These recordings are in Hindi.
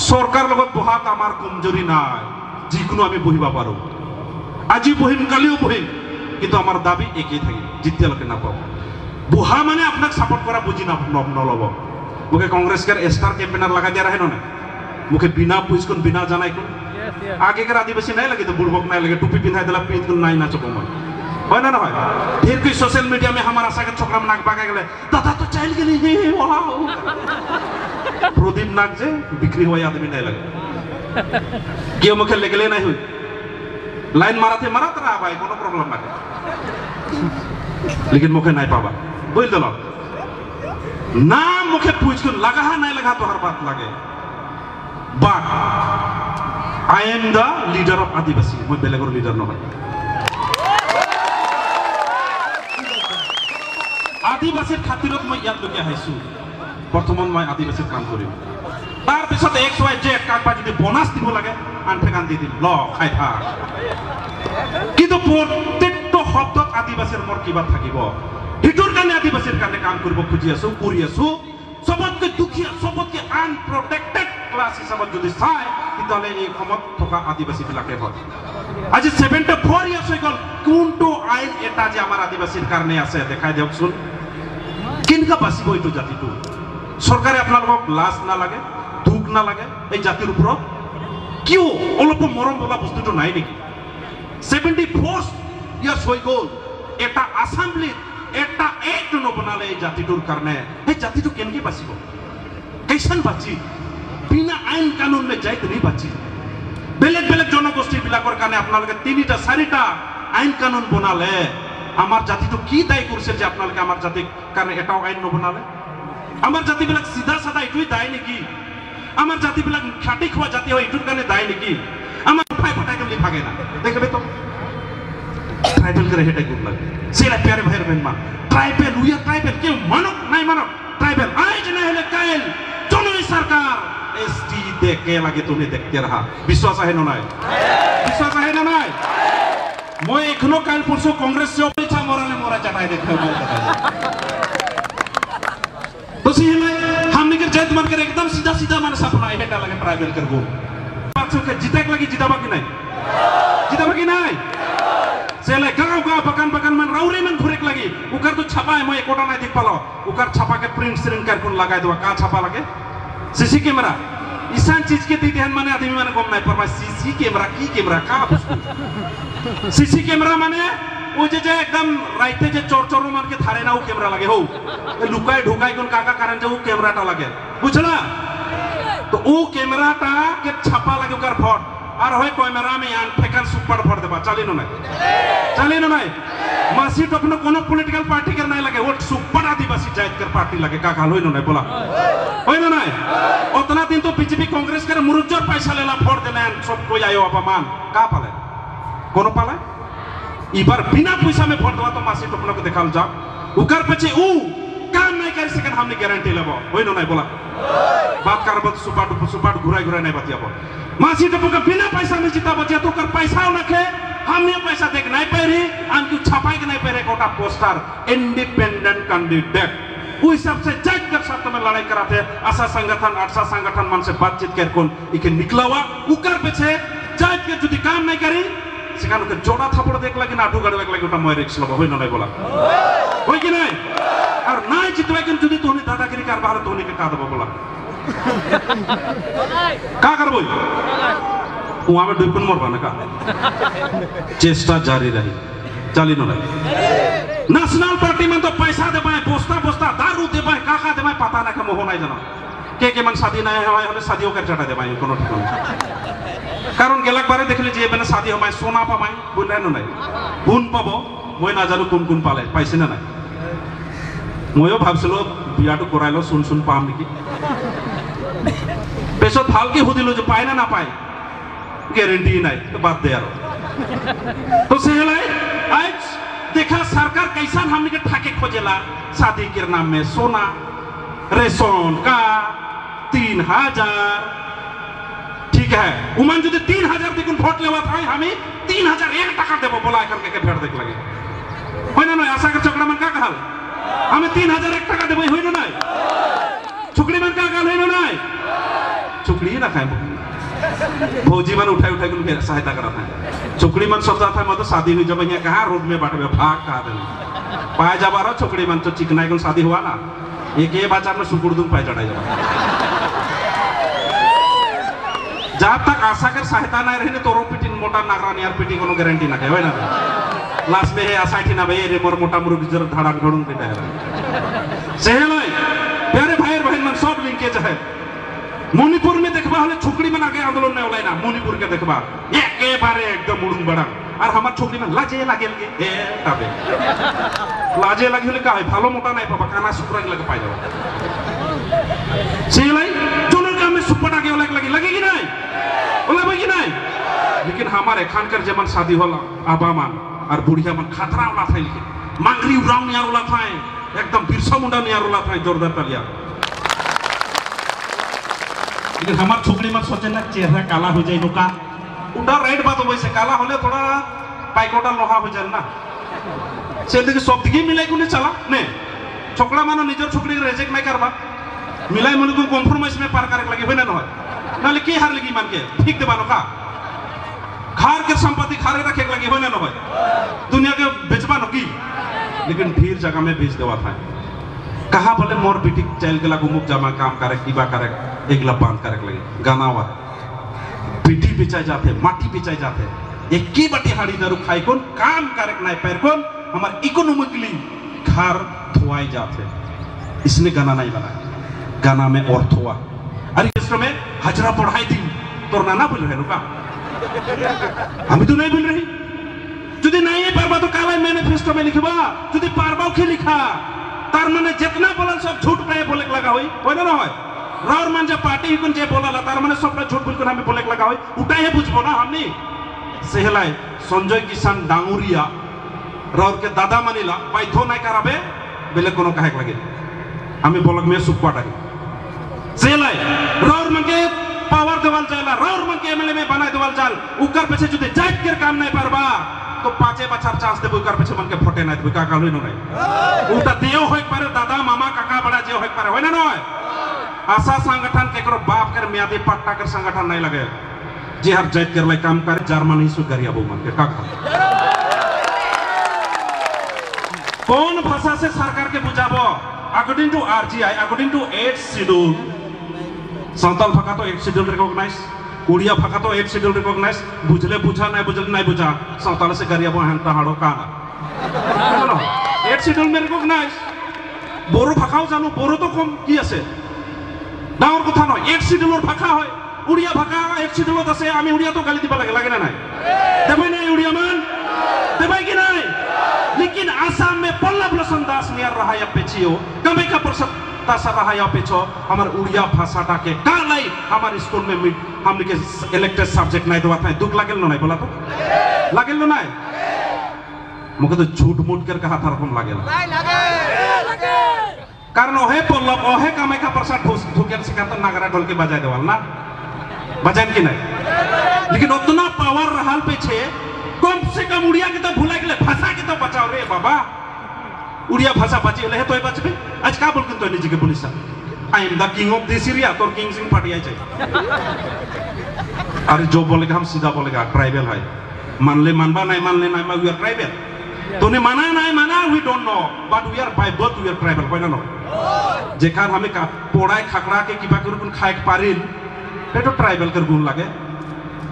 सरकार লগত বহাত আমার কমজোরি নাই, যিকোনো আমি বহিব পারো, আজি বহিম কালিও বহিম, কিন্তু আমার দাবি একই থাকে যেতিয়ালৈকে নাপাব। বহা মানে আপনাক সাপোর্ট করা বুঝি নলব। মুখে কংগ্রেসকার স্টার ক্যাম্পেনার লাগা দিয়া রাখে না, মুখে বিনা পুইসকন বিনা জানাই কোন আগেকার আদিবাসী নাই লাগে তো বুড়বক নাই লাগে टोपी पिंधाई दिला पिंध নাই नाचो कमय হয় না না হয়। फिर कोई सोशल मीडिया में हमारा आशा के छोकरा में नाक बागा गेले दादा तो चाइल गेली हे वाओ प्रदीप नाक जे बिक्री हुआ आदमी नहीं लगे केउ मुखे लेगले नहीं हुई लाइन माराते मारात रहा भाई कोनो प्रॉब्लम ना, लेकिन मुखे नहीं पावा बोल दलो ना मुखे पूछ को लगा नहीं लगा तो हर बात लगे। But I am the leader of Adivasi, मैं बेलेगर लीडर न भाई। आदिवासी खातिर मैं याद लगे हाइसु बर्तमान मैं आदिवासी काम करी तार पिছত एक्स वाई जेड काकबा যদি বোনাস দিব লাগে আনঠে কান দি দিম ল খাই থাক, কিন্তু প্রত্যেকটো শব্দত আদিবাসীর মোর কিবা থাকিব হিটোর কানে আদিবাসীর কানে কাম কৰিব খুজি আছো কৰি আছো। সবতকে দুখিয়া সবতকে আনপ্রটেক্টেড ক্লাস হিসাবত যদি চাই তেতিয়াহ'লে এই সমত থকা আদিবাসী বিলাকে হয়। আজি 74 ইয়ার্স হৈ গল কোনটো আইন এটা যে আমাৰ আদিবাসীৰ কাৰণে আছে দেখাই দিয়কচোন, কিনকা বাঁচিব এইটো জাতিটো। চৰকাৰে আপোনালোকক লাজ নালাগে দুখ নালাগে এই জাতিৰ ওপৰত? কিয় অলপ মৰম বোলা বস্তুটো নাই নেকি? 74 ইয়ার্স হৈ গল এটা আসামলিত এটা এক নবনালে এই জাতিটোৰ কাৰণে, এই জাতিটো কেনেকৈ বাঁচিব? কেইসান বাঁচি বিনা আইন কানুন মে যাই তো বাঁচি। বেলেগ বেলেগ জনগোষ্ঠী বিলাকৰ কাৰণে আপোনালোকে 3টা 4টা আইন কানুন বনালে, আমার জাতিটো কি দায়ী করছে যে আপনাদের আমার জাতির কারণে এটাও আইন নবনালে? আমার জাতিবিলাক সিধা সাদা এটুই দায়ী নাকি? আমার জাতিবিলাক খাটি খোয়া জাতি হয় এটুর কারণে দায়ী নাকি? আমার ফাই ফাটাই গেলে ভাগে না দেখবে তো ট্রাইবেল করে হেঁটে গুড লাগে সেরা প্যারে ভাইয়ের বেন মা ট্রাইবেল উইয়া ট্রাইবেল কেউ মানক নাই মানক ট্রাইবেল আজ না হলে কাইল জনই সরকার এসটি দেখে লাগে তুমি দেখতে রাহা। বিশ্বাস আছে না নাই? বিশ্বাস আছে না নাই? मैं एखनो काल परसों कांग्रेस से अपेक्षा मराले मरा चटाई देखे तो सीहले हमने के जैत मान कर एकदम सीधा सीधा माने सपना हेटा लगे ट्राइबल कर गो पाछो के जीते लगी जीता बाकी नहीं सेले गांव गांव बकान बकान मन राउरी मन घुरेक लगी उकर तो छापा है मैं एकोटा नहीं देख पालो उकर छापा के प्रिंट सिरिंग कर कोन लगाय दवा का छापा लगे सीसी कैमरा ईसान चीज के दी ध्यान माने आदमी माने गम नहीं पर सीसी कैमरा की कैमरा का सीसी कैमरा माने वो जे एकदम राइते जे चोर मान के थारे ना वो कैमरा लगे हो लुकाय ढुकाय कोन काका कारण जे वो कैमराटा लगे बुझला तो वो कैमराटा के छापा लगे उकर फट और होय कैमरा में यान फेकन सुपर फट देबा चली न नहीं मासी तो अपना कोनो पॉलिटिकल पार्टी के नहीं लगे वो सुपर आदिवासी जात कर पार्टी लगे का हाल होय न नहीं बोला होय न नहीं उतना दिन तो बीजेपी कांग्रेस कर मुरुज्जर पैसा लेला फोड़ देले सब कोई आयो अपमान का पाले कोनो पाले इबार बिना पैसा में फोड़ दवा तो मासी टोपना को देखाल जा उकर पछे ऊ काम नहीं कर सके हमने गारंटी लेबो होय न नहीं बोला बात करब सुपाट घुराई नहीं बतियाबो मासी टोपना का बिना पैसा में जीता बचिया तो कर पैसा नखे हमने पैसा देख नहीं पारी आनकु छापाई के नहीं पारे कोटा पोस्टर इंडिपेंडेंट कैंडिडेट वो हिसाब से जज कर साथ में लड़ाई कराते आशा संगठन मन से बातचीत कर कौन इके निकलावा उकर पीछे जज के जुदी काम नहीं करी সেখানে জোড়া থাপড় দেখ লাগে না আটু গাড়ি দেখ লাগে ওটা মই রিক্স লব হই না নাই বলা হই কি নাই আর নাই জিতবে কিন্তু যদি তোনি দাদাগিরি কার বাহার তোনি কে কা দেব বলা কা করবই ও আমি দুইপন মরবা না কা চেষ্টা জারি রহি চালি না নাই ন্যাশনাল পার্টি में तो पैसा देबाय बस्ता दारू देबाय काका देबाय पता ना के मोह নাই জানা के मन शादी नहीं হয় হলে शादियों कर चटा देबाय कोनो ठिकाना कारण गेलाक बारे देखले जे माने शादी हमाय सोना पामाय बुझले न নাই गुण पाबो মই না জানো কোন কোন পালে পাইছে না নাই মইও ভাবছিলো বিয়াটো কৰাইলো শুন পাম নেকি পেছত ভালকে হুদিলো যে পায় না পায় গ্যারান্টি নাই তো বাদ দে আর তো সেলাই आज देखा सरकार कैसा हमने के ठाके खोजेला शादी के नाम में सोना रेशन का 3000 ठीक है उमन जो 3000 देखुन भोट लेवा था हमें 3001 টাকা देबो बोला करके के फेर देख लगे होय ना नहीं आशा के चकड़ा मन का कहल हमें 3001 টাকা देबो होय ना नहीं छुकड़ी मन का कहल होय ना नहीं चुकड़ी ना खाए फौजी मन उठाए उठाए को सहायता करता है चुकड़ी मन सोचता था मतलब शादी हुई जब यहाँ कहाँ रोड में बाटे भाग कहा देना पाए जब रहा चुकड़ी मन तो चिकनाई को शादी हुआ ना एक ये बाजार में सुकुड़ दूं पाए चढ़ाई जब जब तक आशा कर सहायता नहीं रही तो पिटी मोटा नागरा यार पिटी को गारंटी ना कहे ना लास्ट में है आशा थी ना भाई रे मोर मोटा मुरुग जर धड़ाक धड़ूं पिटा सेहल प्यारे भाई बहन मन सब लिंकेज है मणिपुर में देखबा हले छुकड़ी में आगे आंदोलन नहीं होला ना मणिपुर के देखबा एके बारे एकदम उड़ूंग बड़ा और हमार छुकड़ी में लाजे लागेल के ए तबे लाजे लगी हले का है भालो मोटा नहीं पाबा काना सुकरा लगे पाई जाओ सेलाई चलो का में सुपटा के लगे लगेगी नहीं बोला भाई कि नहीं लेकिन हमारे खानकर जमन शादी होला आबा मान और बुढ़िया मन खतरा वाला था लिखे मांगरी उराव नियार वाला था एकदम बिरसा मुंडा नियार वाला था जोरदार तलिया लेकिन हमार छुकड़ी मत सोचे ना चेहरा काला हो जाए नुका उड़ा राइट बात वैसे काला होले थोड़ा पाइकोटा लोहा हो जाए ना से देखिए सब दिखे मिलाई को नहीं चला ने छोकड़ा मानो निजर छुकड़ी रेजेक्ट नहीं करवा मिलाई मन को कॉम्प्रोमाइज में पार करे लगे होना न नाले के हार लगी मान के ठीक देबानो का खार के संपत्ति खारे रखे लगे होना न दुनिया के बेचबा न की लेकिन ढेर जगह में बेच देवा था कहा बोले मोर बेटी चल के लागू मुख जमा काम करे कीबा करे एकला बांध करे लगे गाना हुआ बेटी बेचाई जाते माटी बेचाई जाते एक की बटी हाड़ी दारू खाई कौन काम करे नहीं पैर कौन हमार इकोनॉमिकली घर धोआई जाते इसने गाना नहीं बनाया गाना में अर्थ हुआ अरे इसमें में हजरा पढ़ाई दी तो नाना बोल रहे रुका हम तो नहीं बोल रही जुदी नहीं पारबा तो काला मैनिफेस्टो में लिखबा जुदी पारबाओ के लिखा तार माने जितना बोला सब झूठ पे बोले लगा होई ना होय राउर मान जे पार्टी ही कोन जे बोला तार माने सब झूठ बोल के हमें बोले लगा होई उठाई है बुझबो ना हमनी सेहलाई संजय किसान डांगुरिया राउर के दादा मानिला पाइथो नहीं कराबे बेले कोनो कहे लगे हमें बोलक में सुख पाटा सेहलाई राउर मन के पावर देवाल जाला राउर मन के एमएलए में बनाई देवाल जाल उकर पीछे जुदे जाट के काम नहीं पारबा तो 5 बछर चांस देबो कर पीछे मन के फोटे नहीं देबो का कालुई न नहीं उटा देओ होय पारे दादा मामा काका बड़ा जे होय पारे होय ना नय आशा संगठन केकरो बाप कर मियादी पट्टा कर संगठन नहीं लगे जे हर जात कर लाई काम करे जर्मन ही सुगरिया बो मन के काका कौन भाषा से सरकार के बुझाबो according to RGI according to 8th schedule Santal भाषा तो 8th शेड्यूल रिकॉग्नाइज उड़िया भाषा तो 8th शेड्यूल रिकॉग्नाइज बुझले बुझा नहीं बुझा संताल से गरिया बो हंता हाड़ो काना 8th शेड्यूल में रिकॉग्नाइज बोरो भाषाओ जानो बोरो तो कम की আছে ডাঙৰ কথা নয় 8th शेड्यूलर भाषा হয় उड़िया भाषा 8th शेड्यूलत আছে আমি उड़िया तो गाली दिबा লাগে ना নাই देबै নাই उड़िया मान देबै कि নাই लेकिन आसाम में पल्लव लोचन दास नियर रहा या पेचियो कमे का प्रसत तासा रहा या पेचो हमार उड़िया भाषा टा के कालाई हमार स्कूल में हमने के इलेक्टेड सब्जेक्ट नहीं दवा था दुख लागेल न नहीं बोला तो लागेल न नहीं मुके तो झूठ मूठ कर कहा था रकम लागेल लागे कारण ओहे पल्लव ओहे कमे का प्रसाद धुकेल सिकात नागरा ढोल के बजाय देवाल ना बजान की नहीं लेकिन उतना पावर रहल पीछे कम से कम उड़िया के तो भुला गेले भाषा के तो बचाओ रे बाबा उड़िया भाषा बची ले तो बचबे आज का बोलकन तो निजी के police I am the king of this area तो किंग सिंह पाटिया चाहिए अरे जो बोलेगा हम सीधा बोलेगा ट्राइबल है मान ले मानबा नहीं मान ले नहीं वी आर ट्राइबल तूने माना नहीं माना we don't know but we are by birth we are tribal कोई ना नो जेखान हमें का पोड़ाय खकड़ा के किबा कर खाए पारिल ते तो ट्राइबल कर गुण लागे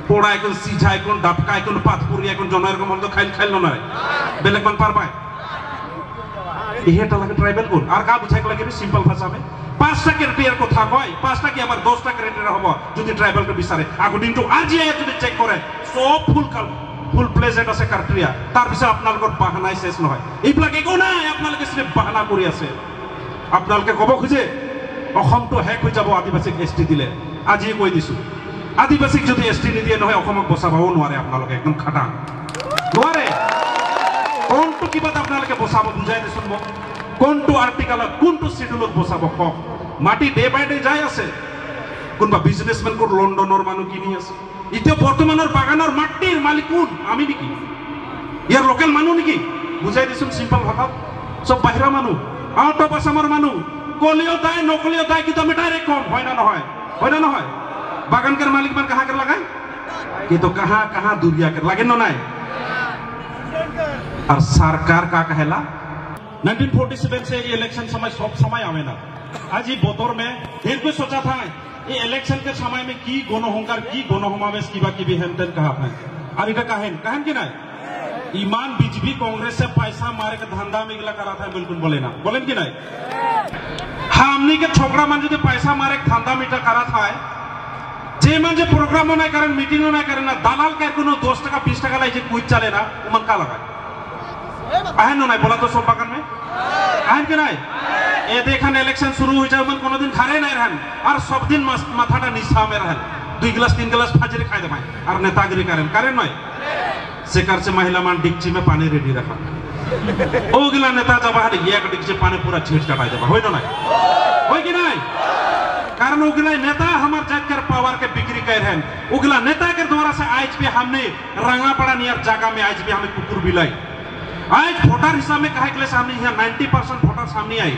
पोड़ाय कोन सिझाय कोन डापकाय कोन पाथपुरिया कोन जनर को मन तो खाइल न नाय बेलेग मन पारबाय इहेटा लागे ट्राइबल गुण आर का बुझाय लागे सिंपल भाषा में 5टा क्राइटेरिया को था कय 5टा की हमर 10टा क्राइटेरिया हबो যদি ट्राइबल के बिचारे अकॉर्डिंग टू आरजीआई যদি চেক करे सब ফুল প্লেজেড আছে ক্রাইটেরিয়া তার পিছে আপনালকৰ বাহানাই শেষ নহয় এইবিলাক একো নাই আপোনালকে সিনে বাহানা কৰি আছে আপোনালকে কব খুজে অসমটো হেক হৈ যাব আদিবাসীক এসটি দিলে আজি কৈ দিছো আদিবাসীক যদি এসটি নিদিয়ে নহয় অসমক বচাবও নোৱাৰে আপোনালকে একদম খাটা নোৱাৰে কোনটো কিবাত আপোনালকে বচাব বুজাই দিছোন মোক কোনটো আৰ্টিকলত কোনটো শিডিউলত বচাব কক মাটি ডে বাই ডে যাই আছে কোনবা বিজনেসম্যান কোন লন্ডনৰ মানুহ কিনি আছে ইতিয়া বৰ্তমানৰ বাগানৰ মাটিৰ মালিক কোন আমি নেকি ইয়াৰ লোকেল মানুহ নেকি বুজাই দিছোন সিম্পল ভাষাত সব বাহিৰা মানুহ আউট অফ আসামৰ মানুহ কলিও দাই নকলিও দাই কিন্তু আমি ডাইৰেক্ট কম হয় না নহয় बागान कर मालिक मन कहाँ कर लगाए कि तो कहाँ दूरिया कर लगे नो नाय और सरकार का कहला 1947 से ये इलेक्शन समय सब समय आवे ना आज ये बोतोर में फिर कोई सोचा था ये इलेक्शन के समय में की गोनो होंकार की गोनो हमावेश की बाकी भी हेमतेन कहा था और इधर कहन कि ना ईमान बीजेपी कांग्रेस से पैसा मारे के धंधा में गिला करा था बिल्कुल बोले ना बोले कि नहीं हमनी के छोकरा मन जो पैसा मारे के धंधा मीठा करा था जे मन जो प्रोग्राम नहीं करें मीटिंग नहीं करें ना दलाल के कोनो 10 टका 20 टका लाई जे कुछ चले ना वो मन का लगा आहन नहीं बोला तो सब बागान में आहन के नहीं ए देखन इलेक्शन शुरू हो जाए मन कोनो दिन खारे नहीं रहन और सब दिन माथाटा निशा में रहन 2 गिलास 3 गिलास फाजरी खाए दे और नेतागिरी करें नहीं सेकर से महिला मान डिक्ची में पानी रेडी रखा ओ गिला नेता जब हर एक डिक्ची पानी पूरा छीट चटाई देबा होय न नहीं होय कि नहीं कारण उगला नेता हमार जात कर पावर के बिक्री कर हैं उगला नेता के द्वारा से आज भी हमने रंगा पड़ा नियर जगह में आज भी हमें कुकुर बिलाई आज वोटर हिसाब में कहे के सामने यहाँ 90% वोटर सामने आई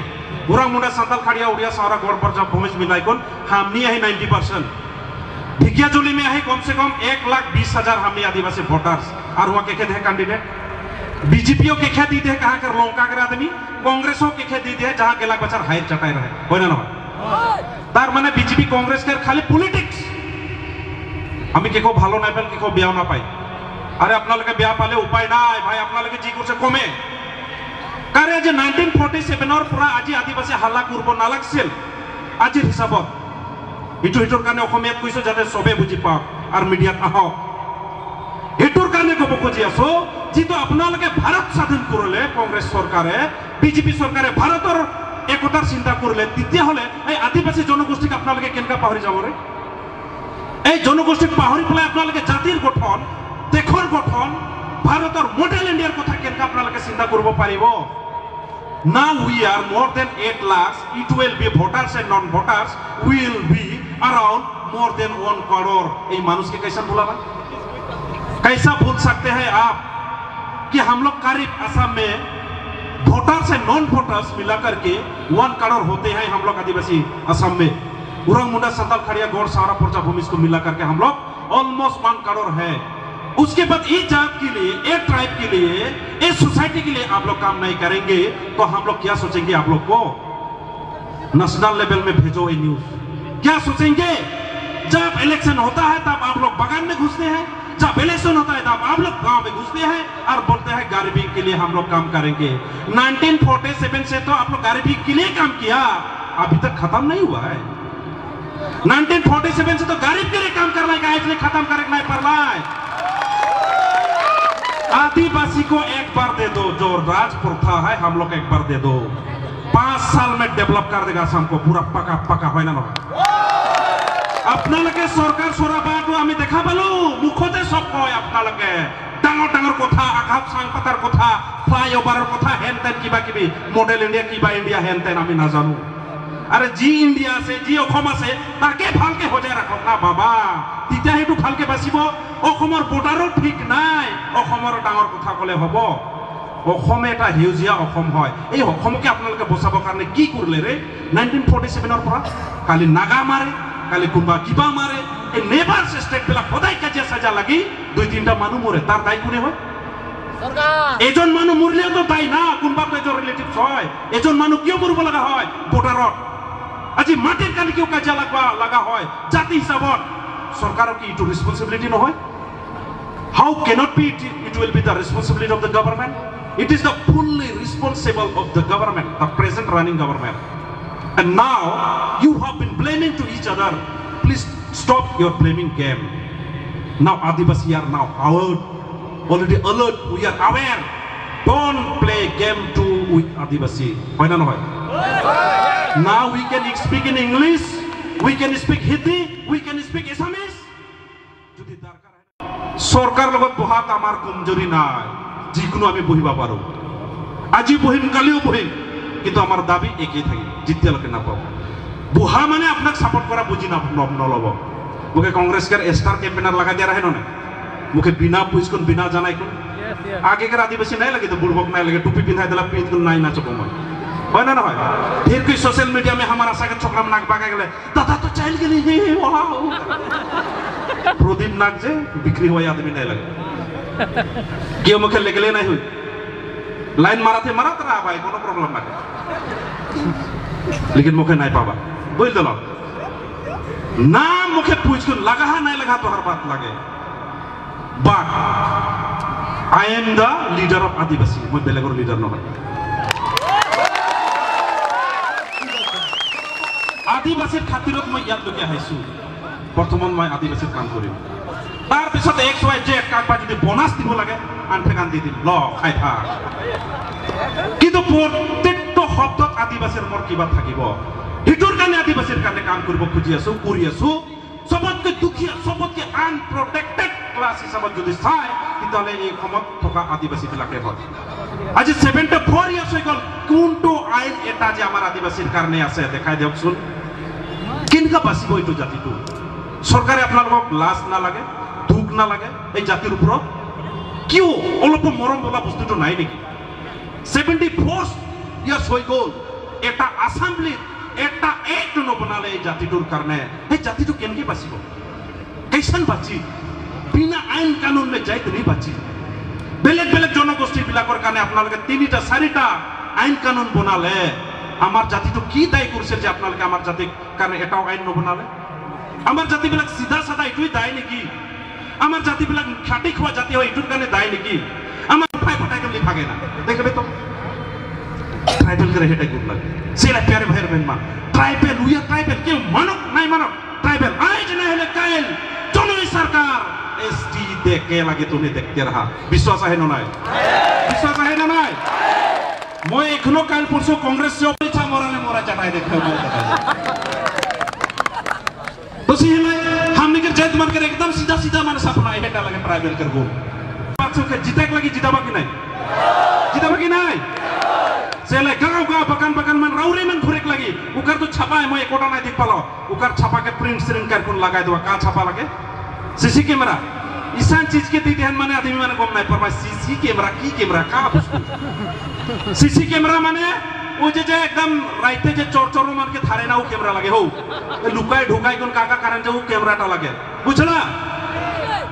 बुरा मुंडा संताल खड़िया उड़िया सारा गोड़ पर जब भूमिज मिलाई कौन हमने आई 90% भिकिया जोली में आई कम से कम 1,20,000 हमने आदिवासी वोटर्स और वहाँ के थे कैंडिडेट बीजेपी के खे दी थे कहाँ कर लौका कर आदमी कांग्रेसों के खे दी थे जहाँ गेला बच्चा हायर चटाई रहे हो ना तार माने बीजेपी कांग्रेस के खाली पॉलिटिक्स हमें केको भालो ना पेल केको ब्याह ना पाई अरे अपना लगे ब्याह पाले उपाय ना है भाई अपना लगे जी को से कमे कार्य जे 1947 और पूरा আজি आदिवासी हल्ला करबो नालाग सेल আজি हिसाबत इटुर काने অসমীয়াত কইছো যাতে সবে বুঝি পাও আর মিডিয়াত আহ ইটুর কানে কব খুঁজি আসো যেটো আপনালকে ভারত স্বাধীন করলে কংগ্রেস সরকারে বিজেপি সরকারে ভারতের একতার চিন্তা করলে তেতিয়া হলে এই আদিবাসী জনগোষ্ঠীকে আপনালকে কেনকা পাহরি যাব রে এই জনগোষ্ঠীক পাহরি পেলে আপনালকে জাতির গঠন দেশৰ গঠন ভারতের মডেল ইন্ডিয়ার কথা কেনকা আপনালকে চিন্তা করব পারিব Now we are more than 8 lakhs. It will be voters and non-voters will be around more than 1 crore. ये मानुष के कैसा भूला भाई? कैसा भूल सकते हैं आप कि हम लोग करीब असम में वोटर्स और नॉन वोटर्स मिलाकर के 1 करोड़ होते हैं हम लोग आदिवासी असम में उरंग मुंडा संताल खड़िया गौड़ सारा पर्चा भूमि को मिलाकर के हम लोग ऑलमोस्ट 1 करोड़ है। उसके बाद इस जात के लिए एक ट्राइब के लिए इस सोसाइटी के लिए आप लोग काम नहीं करेंगे तो हम लोग क्या सोचेंगे आप लोग को नेशनल लेवल में भेजो ये न्यूज क्या सोचेंगे जब इलेक्शन होता है तब आप लोग बगान में घुसते हैं जब इलेक्शन होता है तब आप लोग गांव में घुसते हैं और बोलते हैं गरीबी के लिए हम लोग काम करेंगे 1947 से तो आप लोग गरीबी के लिए काम किया अभी तक खत्म नहीं हुआ है 1947 से तो गरीब के लिए काम करना है इसलिए खत्म करना है पड़ना है आदिवासी को एक बार दे दो जो राज प्रथा है हम लोग एक बार दे दो 5 साल में डेवलप कर देगा असम को पूरा पका है ना अपना लगे सरकार सोरा बात हमें देखा पालो मुखते सब कय अपना लगे डांगर कथा आघात सांग पातार कथा फ्लाईओभार कथा हेन तेन किबा किबि मॉडल इंडिया किबा इंडिया हेन तेन आमी ना जानो अरे जी इंडिया से जी অসম আছে তাকে ভালকে হজাই রাখক না বাবা তিতা হেতু ভালকে বাসিব অসমৰ বৰ্ডাৰো ঠিক নাই অসমৰ ডাঙৰ কথা কলে হ'ব অসমে এটা হিউজিয়া অসম হয় এই অসমকে আপোনালোকে বচাবৰ কাৰণে কি কৰিলে ৰে 1947 ৰ পৰা কালি নাগা মাৰে কালি কোনবা কিবা মাৰে এই নেভাৰ স্টেট পেলা সদায় কাজিয়া সাজা লাগি 2-3টা মানুহ মৰে তাৰ দায় কোনে হয় সরকার এজন মানুহ মৰলেও তো দায় না কোনবা এজন ৰিলেটিভস হয় এজন মানুহ কিয় মৰিব লগা হয় বৰ্ডাৰত আজি মাটির কালি কেউ কাজে লাগা হয় জাতি হিসাবত সরকারও কি ইটো রেসপন্সিবিলিটি নহয় how cannot be it will be the responsibility of the government it is the fully responsible of the government the present running government and now you have been blaming to each other please stop your blaming game now Adivasi are now already alert we are aware don't play game too with Adivasi hoy na noy now we can speak in English we can speak Hindi we can speak Assamese যদি দরকার সরকার লগত বহাত আমার কমজোরি নাই যিকোনো আমি বহিবা পারো আজি বহিম কালিও বহিম কিন্তু আমার দাবি একই থাকে জিতিয়ালকে না পাবো বুহা মানে আপনাক সাপোর্ট করা বুঝি না নলব মুখে কংগ্রেসের স্টার ক্যাম্পেনার লাগা দিয়া রাহে না মুখে বিনা পুইসকন বিনা জানাই কোন আগেকার আদিবাসী নাই লাগে তো বুড়বক নাই লাগে টুপি পিন্ধাই দিলা পিন নাই নাচব মই ना ना फिर कोई सोशल मीडिया में हमारा आशा के छोकरा में नाक बागा गए दादा तो चल गए प्रदीप नाक जे बिक्री हुआ आदमी नहीं लगे क्यों मुखे लेगले नहीं हुई लाइन माराते मारात रहा भाई कोनो प्रॉब्लम ना लेकिन मुखे नहीं पावा बोल दो ना मुखे पूछ कर लगा नहीं लगा तो हर बात लगे but I am the leader of Adivasi मैं बेलेगर लीडर न आदिवासी खातिर मैं याद लगे आईसू बर्तमान मैं आदिवासी काम करी तार पिছত एक्स वाई जेड काकबा যদি বোনাস দিব লাগে আনফে গান দি দিম ল খাই থাক কিন্তু প্রত্যেকটো শব্দত আদিবাসীর মোর কিবা থাকিব হিটোর কানে আদিবাসীর কানে কাম কৰিব খুজি আছো কৰি আছো সবতকে দুখিয়া সবতকে আনপ্রটেক্টেড ক্লাস হিসাবত যদি চাই তাহলে এই সমত থকা আদিবাসী বিলাকে হয় আজি 74 ইয়ার্স হৈ গল কোনটো আইন এটা যে আমার আদিবাসীর কারণে আছে দেখাই দিয়কচোন কিনকা বাঁচিব এইটো জাতিটো সরকারে আপনার লাজ না লাগে দুখ না লাগে এই জাতির উপর কিয় অলপ মরম বলা বস্তুটো নাই নাকি 74 ইয়ার্স হৈ গল এটা অ্যাসেম্বলি এটা এক নবনালে এই জাতিটোর কারণে এই জাতিটো কেনকে বাঁচিব कैसन বাঁচি বিনা আইন কানুন মে যাইতে नहीं বাঁচি বেলেগ বেলেগ জনগোষ্ঠী বিলাকৰ কাৰণে আপোনালোকে 3টা 4টা আইন কানুন বনালে আমার জাতিটো কি দায়ী কৰিছে যে আপোনালোকে আমার জাতিক কাৰণে এটাও আইন নবনালে আমার জাতি বিলাক সিধা সাদা এটুই দায় নাকি আমার জাতি বিলাক খাটি খোয়া জাতি হয় এটুর কারণে দায় নাকি আমার ভাই ফটাই কেমনি ভাগে না দেখবে তো ট্রাইবেল করে হেটাই গুড লাগে সেরা প্যারে ভাইয়ের বেন মা ট্রাইবেল উইয়া ট্রাইবেল কেউ মানক নাই মানক ট্রাইবেল আজ না হলে কাল জনই সরকার এসটি দেখে লাগে তুমি দেখতে রাহা বিশ্বাস আছে না নাই বিশ্বাস আছে না নাই মই এখনো কাল পরশু কংগ্রেস से पीछा मोराले मोरा चटाई देखते हो तो हमने के जैत मान कर एकदम सीधा सीधा माने सपना है हेटा लगे ट्राइबल कर गो बातों के जीतक लगी जीताबा की नहीं सेले गांव गांव बकन बकन मन राउरे मन घुरेक लगी उकर तो छापा है मैं एकोटा नहीं देख पालो उकर छापा के प्रिंट स्क्रीन कर कोन लगाय दो का छापा लगे सीसी कैमरा ईसान चीज के दी ध्यान माने आदमी माने गम नहीं पर सीसी कैमरा की कैमरा का सीसी कैमरा माने वो जे एकदम राइते जे चोर चोर मान के थारे ना वो कैमरा लगे हो लुकाय ढुकाय कोन काका कारण जे वो कैमरा टा लगे बुझला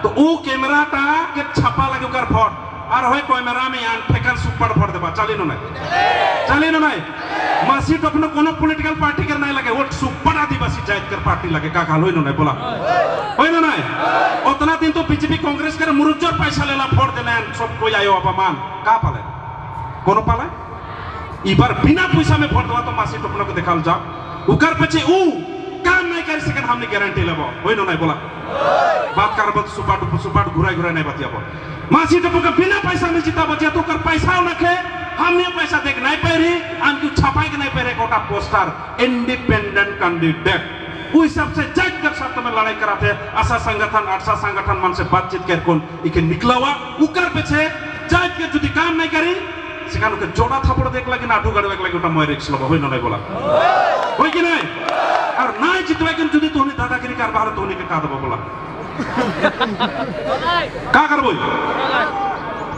तो वो कैमरा टा के छापा लगे उकर फट और होय कैमरा में आन फेकन सुपर फट देबा चली न नहीं मासी तो अपने कोनो पॉलिटिकल पार्टी कर नहीं लगे वो सुपर आदिवासी जात कर पार्टी लगे का हाल होय न नहीं बोला होय न नहीं उतना दिन तो बीजेपी कांग्रेस कर मुरुजर पैसा लेला फोड़ देले सब कोई आयो अपमान का पाले कोनो पाले इबार बिना पैसा में भोट दवा तो मासी टोपनो को देखाल जाओ उकर पछे ऊ काम नहीं कर सके हमने गारंटी लेबो होय न नहीं बोला बात करब सुपाट घुराई नहीं बतियाबो मासी टोपो के बिना पैसा में जीता बचिया तो कर पैसा नखे हमने पैसा देख नहीं पारी आनकी छापाई के नहीं पारे कोटा पोस्टर इंडिपेंडेंट कैंडिडेट उ हिसाब से जज कर साथ में लड़ाई कराते आशा संगठन मन से बातचीत कर कोन इके निकलावा उकर पछे जज के जदी काम नहीं करी সেখানে জোড়া থাপড় দেখ লাগে না আঠু গাড়ি দেখ লাগে ওটা মই রিক্স লব হই না নাই বলা হই কি নাই আর নাই জিতবে কিন্তু যদি তুমি দাদাগিরি কারবার তুমি কে কা দেব বলা কা করব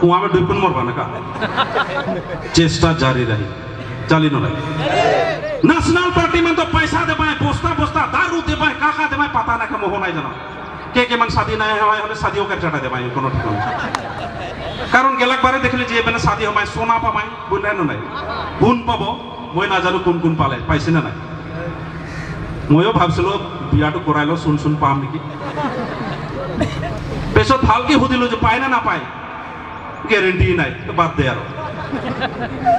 ও আমি দুইপন মরবা না কা চেষ্টা জারি রহি চালি না ন্যাশনাল পার্টি में तो पैसा देबाय बस्ता दारू देबाय काका देबाय पता ना के मोह নাই জানো के मन शादी নাই হয় হলে শাদিও कर चटा देबाय কোনো ঠিক নাই कारण गेलाक बारे देखले जे बेने शादी हमाय सोना पामाय बुझले न নাই गुण पाबो মই না জানো কোন কোন পালে পাইছে না নাই ময়ও ভাবছিলো বিয়াটো কৰাইলো শুন পাম নেকি পেছত ভালকে হুদিলো যে পায় না পায় গ্যারান্টি নাই তো বাদ দে আর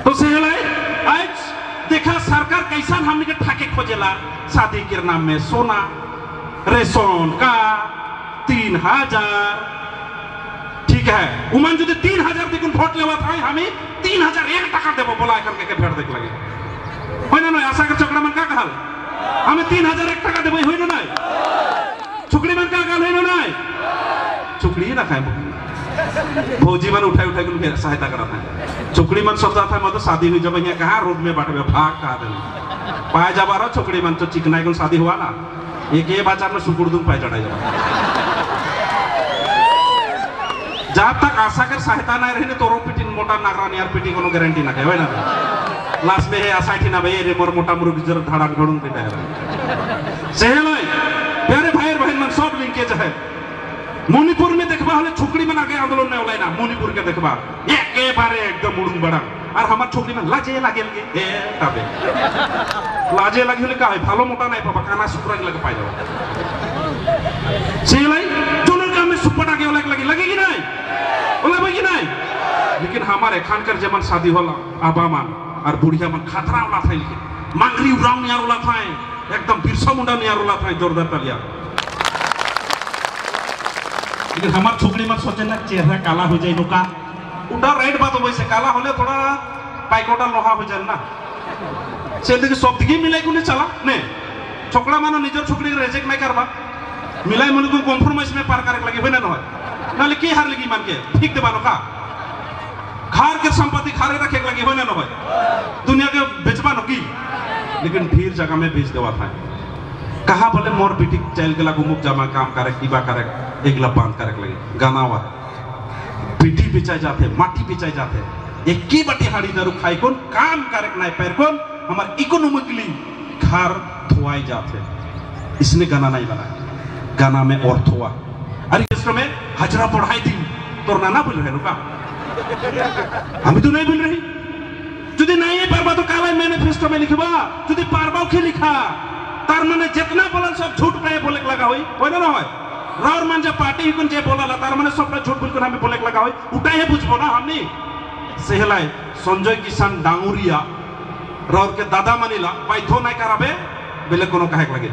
तो सेहलाई आज देखा सरकार कैसा हमने के ठाके खोजेला शादी के नाम में सोना रेशन का 3000 ठीक है उमन जो 3000 देखुन भोट लेवा था हमें 3001 টাকা देबो बोला करके के भेड़ देख लगे होय ना आशा कर चकड़ा मन का कहल हमें 3001 টাকা देबो होय ना छुकड़ी मन का कहल होय ना छुकड़ी ना खाए भौजी मन उठाई उन सहायता करता है छुकड़ी मन सोचता था मतलब शादी हुई जब यहाँ कहाँ रोड में बांटे भाग कहा देना पाए जब आ रहा छुकड़ी मन तो चिकनाई को शादी हुआ ना एक ये बात आपने सुकुड़ दूं पाए चढ़ाई जब जब तक आशा कर सहायता नहीं रही तो रो पिटी मोटा नागरा नियर पिटी को गारंटी ना है ना लास्ट में है आसाठी ना भाई रे मोर मोटा मुरुग जर धाड़ान घड़ून पे है सेहलाई प्यारे भाई बहन मन सब लिंकेज है मणिपुर में देखबा हले छोकरी मन आगे आंदोलन ने ओलाई ना मणिपुर के देखबा एकेबारे एकदम उड़ुन बड़ा और हमार छोकरी मन लाजे लागेल के ए तबे लाजे लागे हले का है भालो मोटा नहीं पाबा काना सुकरा लगे पाई जाओ सेहलाई जोनर काम में सुपटा के ओलाई लगे लगेगी नहीं ओला भाई नहीं लेकिन हमारे खानकर जमन शादी होला आबामान और बुढ़िया मन खतरा उला था लिखे मांगरी उड़ाव नियार उला था एकदम बिरसा मुंडा नियार उला था जोरदार तलिया लेकिन हमार छोकरी मन सोचे ना चेहरा काला हो जाए नुका उड़ा राइट बात वैसे काला होले थोड़ा पाइकोटा लोहा हो जाए ना से देखिए सब दिखे मिलाई को नहीं चला ने छोकरा मानो निजर छोकरी रिजेक्ट नहीं करबा मिलाई मन को कॉम्प्रोमाइज में पार करे लगे होना न नाले की हार लगी मान के ठीक देबानो का खार के संपत्ति खारे रखे लगे होना न भाई दुनिया के बेचबा न की लेकिन ढेर जगह में बेच देवा था कहा बोले मोर बेटी चल के लागू मुख जमा काम करे कीबा करे एक लब बांध करे लगे गाना हुआ बेटी बेचाई जाते माटी बेचाई जाते एक की बटी हाड़ी दारू खाई कौन काम करे नहीं पैर कौन हमार इकोनॉमिकली घर धोआई जाते इसने गाना नहीं बनाया गाना में अर्थ हुआ अरे इसमें हजरा पढ़ाई दी तो नाना बोल रहे नुका हमें तो नहीं बोल रही जुदी नहीं पारबा तो काला मैनिफेस्टो में लिखबा जुदी पारबाओ के लिखा तार माने जितना बोला सब झूठ पे बोले लगा होई ना होय राउर मान जे पार्टी हिकुन जे बोला तार माने सब झूठ बोल के हमें बोले लगा होई उठाई है बुझबो ना हमनी सेहलाई संजय किसान डांगुरिया राउर के दादा मानिला पाइथो नहीं कराबे बेले कोनो काहे लगे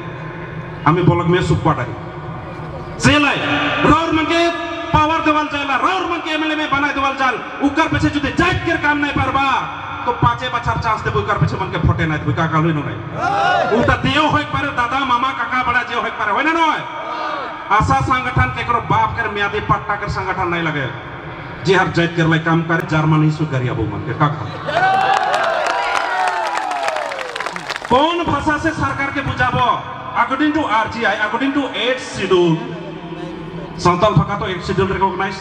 हमें बोलक में सुख पाटागी सेहलाई राउर मन के पावर देवाल जाला राउर मन के एमएलए में बनाए देवाल जाल उकर पीछे जुदे जाट के काम नहीं पारबा तो 5 बछर चांस देबो उकर पीछे मन के फटे नहीं देबो का कालुई नहीं उटा देओ होय पारे दादा मामा काका बड़ा जे होय पारे होय ना नय आशा संगठन केकरो बाप कर मियादी पट्टा कर संगठन नहीं लगे जे हर जात कर लाई काम करे जर्मनी सु करिया बो मन के काका कौन भाषा से सरकार के बुझाबो according to RGI according to 8th schedule Santal भाषा तो 8th शेड्यूल रिकॉग्नाइज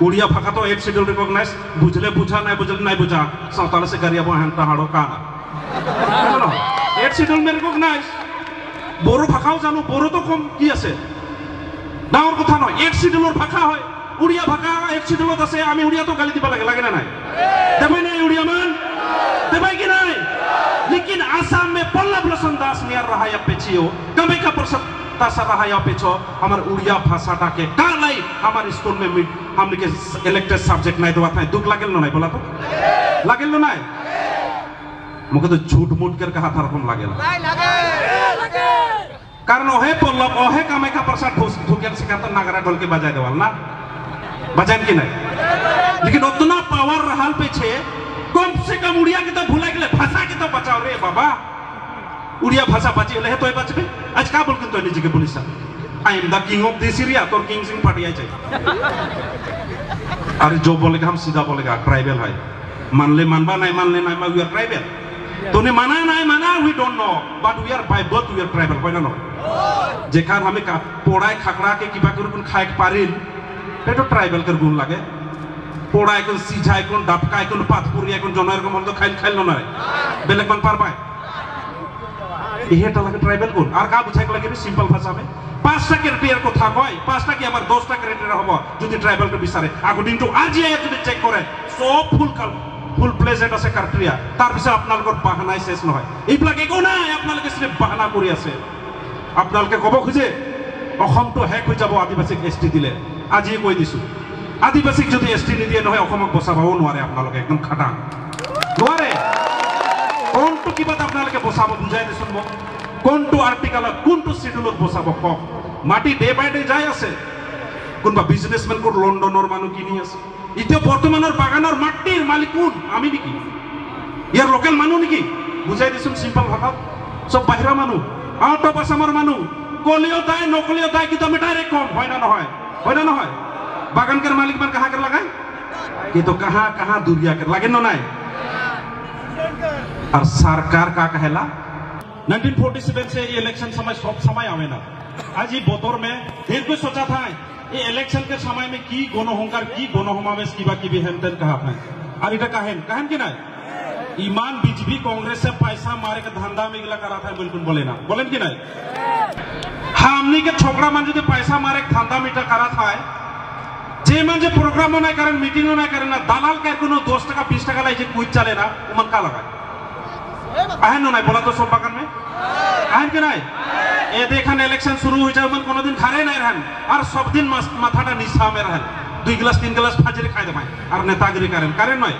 उड़िया भाषा तो 8th शेड्यूल रिकॉग्नाइज बुझले बुझा नहीं बुझा सावताल से करिया बो हंता हाड़ो का 8th शेड्यूल में रिकॉग्नाइज बोरो भाषाओ जानो बोरो तो कम की আছে ডাঙৰ কথা নয় 8th शेड्यूलर भाषा হয় उड़िया भाषा 8th शेड्यूलत আছে আমি उड़िया तो गाली दिबा লাগে ना নাই দেবাই নাই उड़िया मान देबाई कि नहीं लेकिन आसाम में पल्लव लोचन दास नियर रहा या पेचियो कमे का परसत तासा रहा या पेचो हमार उड़िया भाषा टाके कालाई हमार स्कूल में हमने के इलेक्टेड सब्जेक्ट नहीं दवा था दुख लागेल न नहीं बोला तो लागेल न नहीं मुके तो झूठ मूठ कर कहा था रकम लागेल लागे कारण ओहे पल्लव ओहे कमे का परसत ठोकेल सिखाता नागरा ढोल के बजाय देवाल ना बजान की नहीं लेकिन उतना पावर रहल पीछे कम से कम उड़िया के तो भूला गेले भाषा के तो बचाओ रे बाबा उड़िया भाषा बची ले तो बचबे आज का बोल के तो निजी के police I am the king of this area तो किंग सिंह पार्टी आई अरे जो बोलेगा हम सीधा बोलेगा ट्राइबल है मान ले मानबा नहीं मान ले नहीं वी आर ट्राइबल तूने माना नहीं माना we don't know but we are by birth we are tribal कोई ना जेखान हमें का पोड़ाई खकड़ा के किबा कर खाए पारिल तो ट्राइबल कर गुण लागे पोड़ा एक सीझा एक डापका एक पाथपुरी एक जनार को मन तो खाइल खाइल न बेलेग मन पार पाए इहे ता लगे ट्राइबल गुण और का बुझाई लगे सिंपल भाषा में 5टा क्राइटेरिया को था कय 5टा की हमर 10टा क्राइटेरिया हबो যদি ट्राइबल के बिचारे अकॉर्डिंग टू आरजीआई যদি চেক করে সব ফুল প্লেজেড আছে ক্রাইটেরিয়া তার পিছে আপনালকৰ বাহানাই শেষ নহয় এইবিলাক একো নাই আপোনালকে সিফ বাহানা কৰি আছে আপোনালকে কব খুজে অসমটো হেক হৈ যাব আদিবাসীক এসটি দিলে আজি কৈ দিছো आदिवासी जो एसटी निदिए न बचाबो नारे अपना एकदम खाटा नारे कौन तो कि अपना बचाब बुझाई दिसुन कौन तो आर्टिकल कौन तो शेड्यूल बचाब कम माटी डे बाय डे जाए आसे कोनबा बिजनेसमैन को लंडनर मानु किनी आसे इते बर्तमानर बागानर माटिर मालिक कोन आमी निकी यार लोकल मानु निकी बुझाई दिसुन सिंपल भाषा सब बाहिरा मानु आउट ऑफ आसामर मानु कलियो दाय नकलियो दाय कि मिटारे कम होय ना নহয় बागान कर मालिक मन कहाँ कर लगाए कि तो कहाँ दूरिया कर लगे न नहीं और सरकार का कहेला 1947 से ये इलेक्शन समय सब समय आवे ना आज ये बोतोर में फिर कोई सोचा था ये इलेक्शन के समय में की गोनो होंकार की गोनो हमावेश की बाकी भी हेमतेन कहा था और इटा कहेन की नहीं ईमान बीजेपी कांग्रेस से पैसा मारे के धंधा में गिला करा था बिल्कुल बोले ना बोलें कि नहीं हमनी के छोकरा मन जो पैसा मारे के धंधा मीठा करा था जे मन जो प्रोग्राम नहीं करें मीटिंग नहीं करें ना दलाल के कोनो 10 टका 20 टका लाई कुछ चले ना मन का लगा आहन नहीं बोला तो सब बगन में आहन के नहीं ये देखन इलेक्शन शुरू हो जाए मन कोनो दिन खारे नहीं रहन और सब दिन माथाटा निशा में रहन 2 गिलास 3 गिलास फाजरी खाए दे और नेतागिरी करें नहीं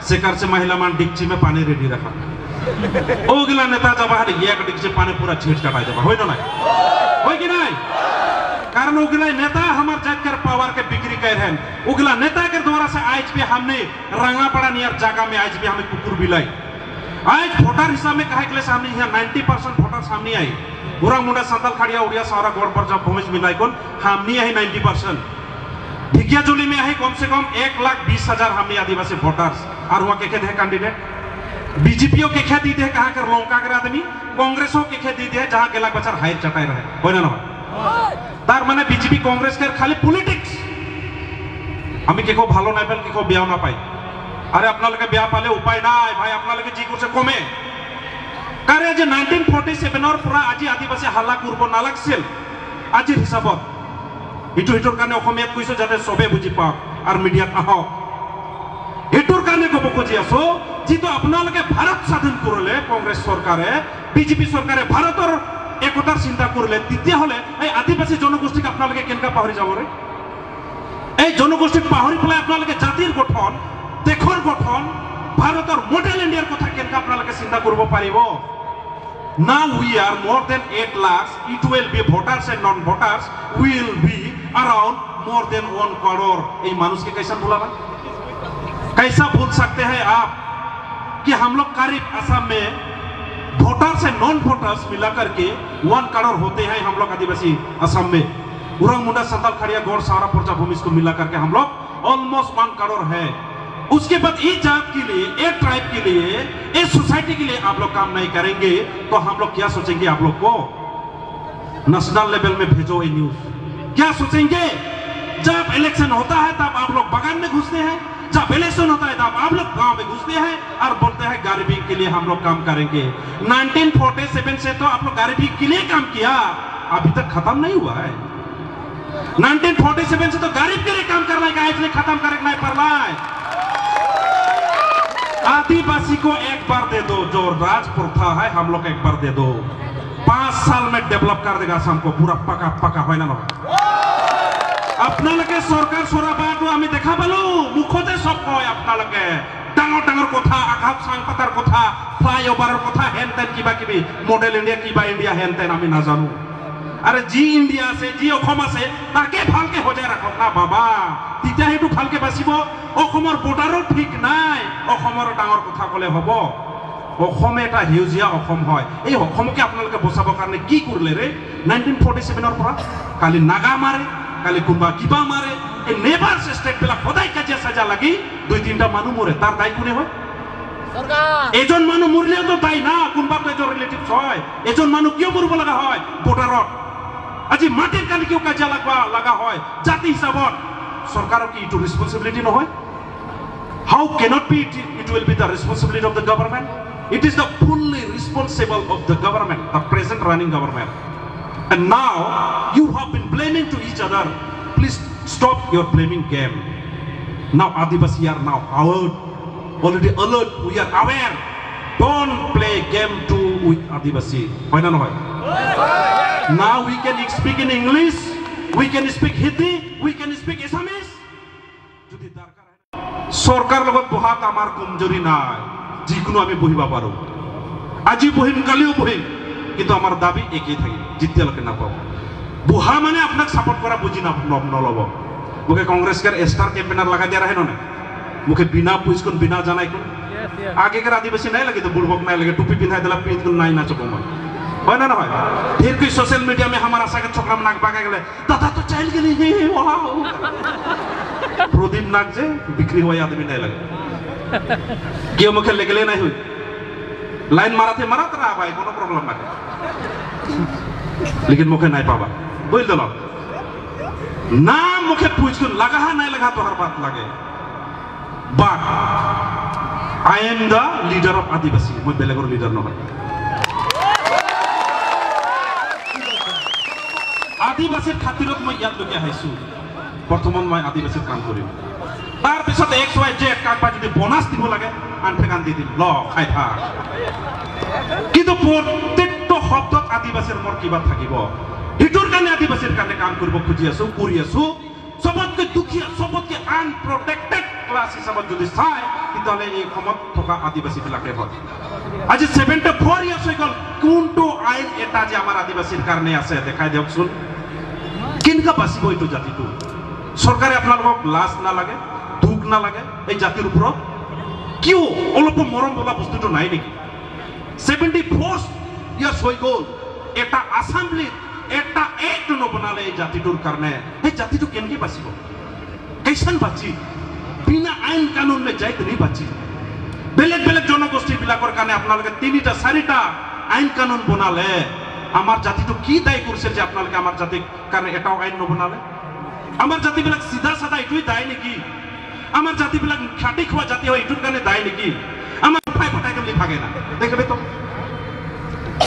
शेखर से महिला मान डिक्ची में पानी रेडी रखा ओ गिला नेता जब एक डिक्ची पानी पूरा छीट चटाई देबा होय ना होय कि नहीं कारण उगला नेता हमार जात कर पावर के बिक्री कर हैं उगला नेता के द्वारा से आज भी हमने रंगापड़ा नियर जगह में आज भी हमें कुकुर बिलाई आज वोटर हिसाब में कहे के सामने यहाँ 90% वोटर सामने आई बुरा मुंडा संतल खड़िया उड़िया सारा गोड़ पर जब भूमिज मिलाई कौन हमने आई 90% ढिकियाजुली में आई कम से कम 1,20,000 हमने आदिवासी वोटर्स और वहाँ के थे कैंडिडेट बीजेपीओ के खे दी थे कहाँ कर लौका कर आदमी कांग्रेसों के खे दी थे जहाँ गेला बचार हाइट चटाई रहे हो ना तार माने बीजेपी कांग्रेस के खाली पॉलिटिक्स हमें के को भालो ना पेल के को ब्याह ना पाई अरे अपना लगे ब्याह पाले उपाय ना आए भाई अपना लगे जी को से कमे करे जे 1947 और पूरा আজি आदिवासी हल्ला करबो ना लागছিল আজি हिसाबत इटो इटोर काने অসমীয়াত কইছো যাতে সবে বুঝি পাও আর মিডিয়াত আহো इटोर काने को खोजी आसो जी तो अपना लगे भारत स्वाधीन करले कांग्रेस सरकारे बीजेपी सरकारे भारतर एकतार चिंता करले तितिया हले এই आदिवासी জনগোষ্ঠীকে अपना लगे केनका पाहरी जाबो रे এই জনগোষ্ঠী পাহরি ফেলে अपना लगे জাতির গঠন देखर गठन भारतर मॉडल इंडियार कथा केनका अपना लगे चिंता करबो पारिबो now we are more than 8 lakhs it will be voters and non voters will be around more than 1 crore ये मानुष के कैसा भूलावा कैसा भूल सकते हैं आप कि हम लोग करीब असम में वोटर्स से नॉन वोटर्स मिला करके 1 करोड़ होते हैं हम लोग आदिवासी असम में उरंग मुंडा संताल खड़िया गौड़ सारा पर्चा भूमि को मिला करके हम लोग ऑलमोस्ट 1 करोड़ है उसके बाद इस जात के लिए एक ट्राइब के लिए इस सोसाइटी के लिए आप लोग काम नहीं करेंगे तो हम लोग क्या सोचेंगे आप लोग को नेशनल लेवल में भेजो ये न्यूज क्या सोचेंगे जब इलेक्शन होता है तब आप लोग बगान में घुसते हैं जब इलेक्शन होता है तब आप लोग गांव में घुसते हैं और बोलते हैं गरीबी के लिए हम लोग काम करेंगे 1947 से तो आप लोग गरीबी के लिए काम किया अभी तक खत्म नहीं हुआ है 1947 से तो गरीब के लिए काम करना है इसलिए खत्म करना है पर आदिवासी को एक बार दे दो जो राज प्रथा है हम लोग एक बार दे दो 5 साल में डेवलप कर देगा असम को पूरा पका पका है ना अपना लगे सरकार सोरा बात हमें देखा पालो मुखते सब कय अपना लगे डांगर डांगर कथा आकाश सांगपातार कथा फ्लाईओभार कथा हेन तेन किबा किबि मॉडल इंडिया किबा इंडिया हेन तेन आमी ना जानू अरे जी इंडिया से जी অসমা से ताके ভালকে হজাই রাখক না বাবা তিতা হেতু ভালকে বাসিব অসমৰ বৰ্ডাৰো ঠিক নাই অসমৰ ডাঙৰ কথা কলে হ'ব অসম এটা হিউজিয়া অসম হয় এই অসমকে আপোনালোকে বচাবৰ কাৰণে কি কৰিলে ৰে 1947 ৰ পৰা কালি নাগা মাৰে কালি কোনবা কিবা মাৰে এই নেভাৰ স্টেট বেলা সদায় কাজিয়া সাজা লাগি 2-3টা মানুহ মৰে তাৰ দায় কোনে হয় सरकार एजन मानु मुरले तो दाई ना कोनबा तो एजन रिलेटिव्स হয় एजन मानु कियो मरब लगा হয় বৰ্ডাৰত আজি মাটিৰ কালি কিয় কাজিয়া লাগা হয় জাতি হিচাপত सरकारों की इटू रिस्पांसिबिलिटी न হয় how cannot be it will be the responsibility of the government it is the fully responsible of the government the present running government and now you have been blaming to each other please stop your blaming game now Adivasi are now already alert we are aware don't play game too with Adivasi hoy na noy now we can speak in English we can speak Hindi we can speak Assamese যদি দরকার সরকার লগত বহাত আমার কমজোরি নাই যিকোনো আমি বহিবা পারো আজি বহিম কালিও বহিম কিন্তু আমার দাবি একই থাকে জিতিয়ালকে না পাবো বুহা মানে আপনাকে সাপোর্ট করা বুঝি না নলব মুখে कांग्रेस के स्टार कैंपेनर लगा दिया रहे ना मुखे बिना पुइसकुन बिना जानाई कुन आगे के आदिवासी नहीं लगे तो बुड़बक नहीं लगे टोपी पिन्हाई दिला पीत कुन नहीं नाचबो मन হয় না হয় फिर कोई सोशल मीडिया में हमारा साके छोकरा नाक बागा गेले दादा तो चल गेली हे वाओ प्रदीप नाक जे बिक्री हुआ आदमी नहीं लगे क्यों मुखे लगले नहीं हुई लाइन माराते मारत रहा भाई कोनो प्रॉब्लम ना लेकिन मुखे नहीं पावा बोल दलो ना मुखे पूछ कुन लगा नहीं लगा तो हर बात लगे बात I am the leader of Adivasi. মই বেলেগৰ লিডাৰ নহয়। আদিবাসীৰ খাতিৰত মই ইয়ালৈকে আহিছোঁ। বৰ্তমান মই আদিবাসীৰ কাম কৰিম। তাৰ পিছত XYZ কাকবা যদি বোনাছ দিব লাগে আনফে কান দি দিম ল খাই থাক। কিন্তু প্ৰত্যেকটো শব্দত আদিবাসীৰ মোৰ কিবা থাকিব। সেইটোৰ কাৰণে আদিবাসীৰ কাৰণে কাম কৰিব খুজি আছোঁ, কৰি আছোঁ। সবতকে দুখীয়া, সবতকে আনপ্ৰটেক্টেড ক্লাছ হিচাপত যদি চাই তেতিয়াহ'লে এই সময়ত থকা আদিবাসীবিলাকে হয়। আজি 74 ইয়াৰ্ছ হৈ গ'ল। কোনটো আইন এটা যে আমাৰ আদিবাসীৰ কাৰণে আছে দেখাই দিয়কচোন। কেনেকুৱা বাচিব এইটো জাতিটো? চৰকাৰে আপোনালোকক লাজ নালাগে, দুখ নালাগে এই জাতিৰ ওপৰত? কিয় অলপ মৰম বোলা বস্তুটো নাই নেকি? 74 ইয়াৰ্ছ হৈ গ'ল। এটা আছেম্বলিত এটা এক্ট নবনালে এই জাতিটোৰ কাৰণে এই জাতিটো কেনেকৈ বাচিব? কেইচান বাচি বিনা আইন কানুনলৈ যাই তেনেই বাচি। বেলেগ বেলেগ জনগোষ্ঠীবিলাকৰ কাৰণে আপোনালোকে 3টা 4টা আইন কানুন বনালে। আমাৰ জাতিটো কি দায়ী কৰিছে যে আপোনালোকে আমাৰ জাতিৰ কাৰণে এটাও আইন নবনালে? আমাৰ জাতিবিলাক চিধা চাধা এইটোৱে দায়ী নেকি? আমাৰ জাতিবিলাক খাটি খোৱা জাতি হয় এইটোৰ কাৰণে দায়ী নেকি? আমার ভাই ফটাই গেলে ভাগে না দেখবে তো